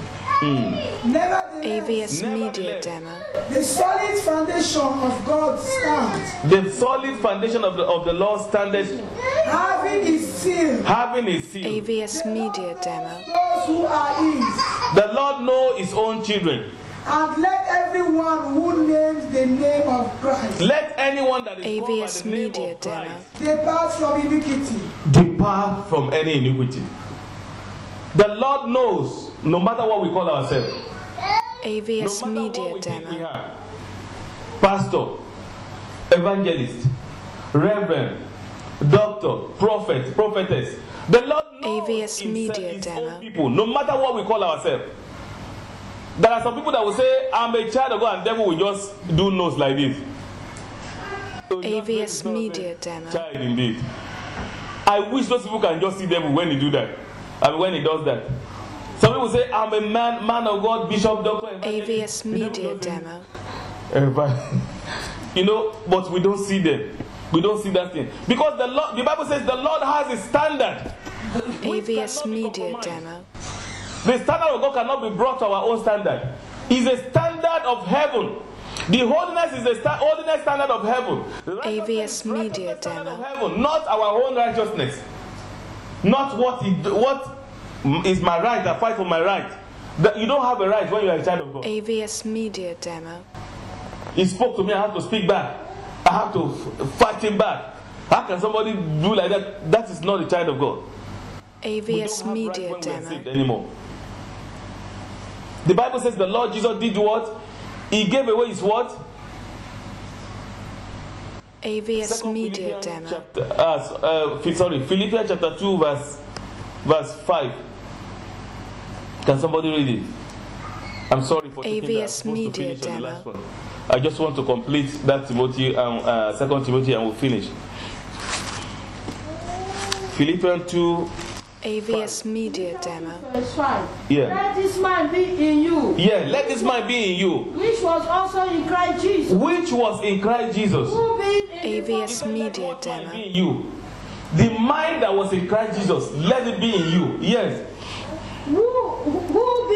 Nevertheless, AVS Media Nevertheless. Demo. the solid foundation of God stands, The solid foundation of the Lord standeth, having his seal, having his seal. AVS Media Demo. those who are his. The Lord knows his own children. And let everyone who names the name of Christ Let anyone that is called by AVS the name Media of Demo. Christ depart from iniquity. depart from any iniquity. The Lord knows, no matter what we call ourselves, AVS no matter Media what we think we Demo. are, pastor, evangelist, reverend, doctor, prophet, prophetess, the Lord knows AVS himself, Media his Demo. own people, no matter what we call ourselves. There are some people that will say, I'm a child of God, and devil will just do nose like this. So just make AVS the devil Media say, Demo. child indeed. I wish those people can just see devil when he do that. I mean, when he does that. Some people say, I'm a man of God, bishop, doctor. AVS Media Demo. You know, but we don't see them. We don't see that thing. Because the Bible says the Lord has a standard. AVS Media Demo. The standard of God cannot be brought to our own standard. It's a standard of heaven. The holiness is the holiness standard of heaven. The righteousness AVS Media righteousness standard Demo. of heaven, not our own righteousness. Not what is my right. I fight for my right. You don't have a right when you are a child of God. AVS Media Demo. He spoke to me. I have to speak back. I have to fight him back. How can somebody do like that? That is not a child of God. We AVS don't have Media right when we are saved Demo. anymore. The Bible says the Lord Jesus did what? He gave away his what? AVS Second Media Philippians Demo. Philippians chapter 2 verse 5. Can somebody read it? I'm sorry for taking that. I'm AVS supposed to Media finish on the Demo. last one. I just want to complete that Timothy and 2 Timothy and we'll finish. Philippians 2. AVS Media Demo. Verse 5. Yeah. Let this mind be in you, Yeah, let this mind be in you, which was also in Christ Jesus, which was in Christ Jesus. who being in the AVS Let Media what mind be Demo. in you. The mind that was in Christ Jesus, let it be in you. Yes. who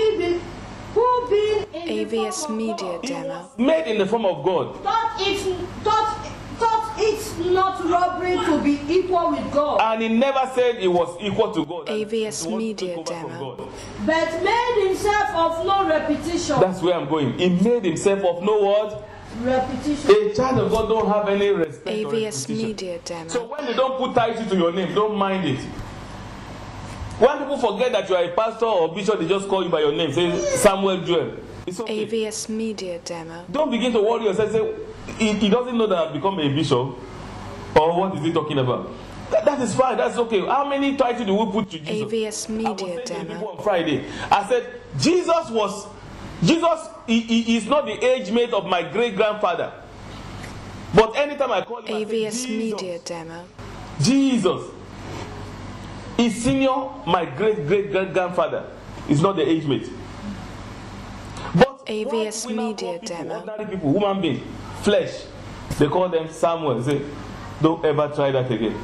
being in the AVS form of Media God, Demo. Made in the form of God. thought it's not robbery to be equal with God, And he never said he was equal to God. AVS He wanted to Media take over from Demo. God. but made himself of no repetition. That's where I'm going. He made himself of no what? Repetition. A child of God don't have any respect or AVS reputation. Media Demo. So when they don't put title to your name, don't mind it. When people forget that you are a pastor or bishop, they just call you by your name. Say Samuel Joel. It's okay. AVS Media Demo. Don't begin to worry yourself. Say he doesn't know that I've become a bishop, or what is he talking about? That is fine. That's okay. How many titles do we put to Jesus? AVS Media I was saying to the people Demo. on Friday. I said Jesus. He is not the age mate of my great grandfather. But anytime I call him, I say, AVS Media Jesus. Demo. Jesus is senior. My great grandfather is not the age mate. But AVS why do we now Media call people, Demo. ordinary people, human beings, flesh, they call them Samuel. Say, don't ever try that again.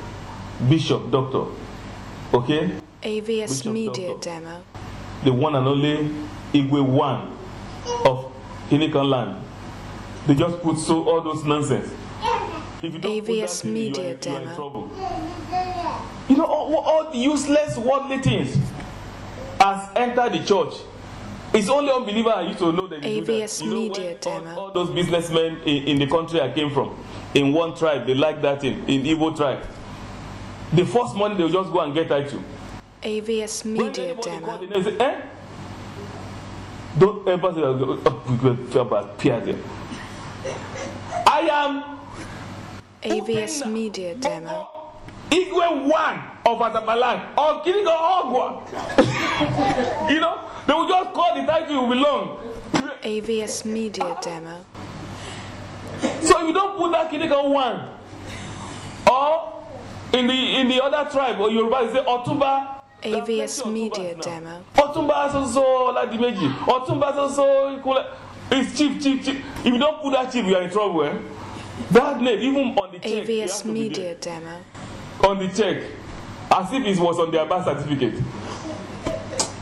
Bishop, doctor, okay? AVS Bishop, Media doctor. Demo. The one and only Igwe one of Hinikan land. They just put all those nonsense. If you don't put AVS that in, Media you are in Demo. trouble. You know, all the useless worldly things has entered the church. It's only unbelievers I used to know that they do that. AVS You know, Media when Demo. all those businessmen in the country I came from, in one tribe, they like that in Igbo tribe. The first money they'll just go and get title. AVS When Media anybody call the Demo. name, say, eh? Don't ever say, oh, we will feel bad, peer them. I am AVS Media Demo. Igwe one of Atabalan or Kirigo Ogwa. You know, they will just call the title you belong. AVS Media Demo. So if you don't put that Kirigo one, or in the other tribe or Yoruba, they say Otumba. AVS Media Demo. Otumba so like the Meji. Otumba so it's chief. If you don't put that chief, you are in trouble. Eh? That name, even on the check, it has AVS to be Media there. Demo. On the check, as if it was on their birth certificate.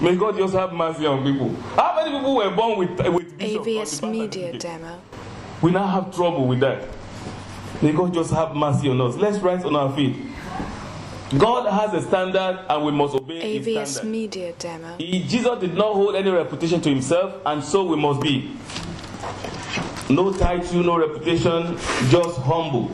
May God just have mercy on people. How many people were born with bishop AVS on the birth Media certificate? Demo. We now have trouble with that. May God just have mercy on us. Let's rise on our feet. God has a standard and we must obey his AVS standard. Media Demo. Jesus did not hold any reputation to himself, and so we must be. No title, no reputation, just humble.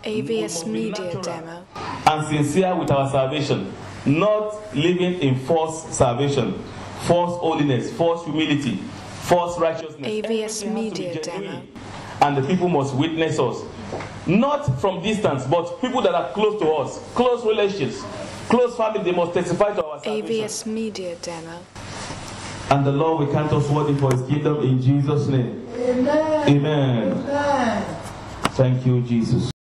AVS We must be Media natural Demo. and sincere with our salvation, not living in false salvation, false holiness, false humility, false righteousness. AVS Everything has to be Media genuine. Demo. And the people must witness us, not from distance, but people that are close to us, close relations, close family. They must testify to our salvation. AVS Media Demo. And the Lord will count us worthy for his kingdom in Jesus' name. Amen. Amen. Amen. Thank you, Jesus.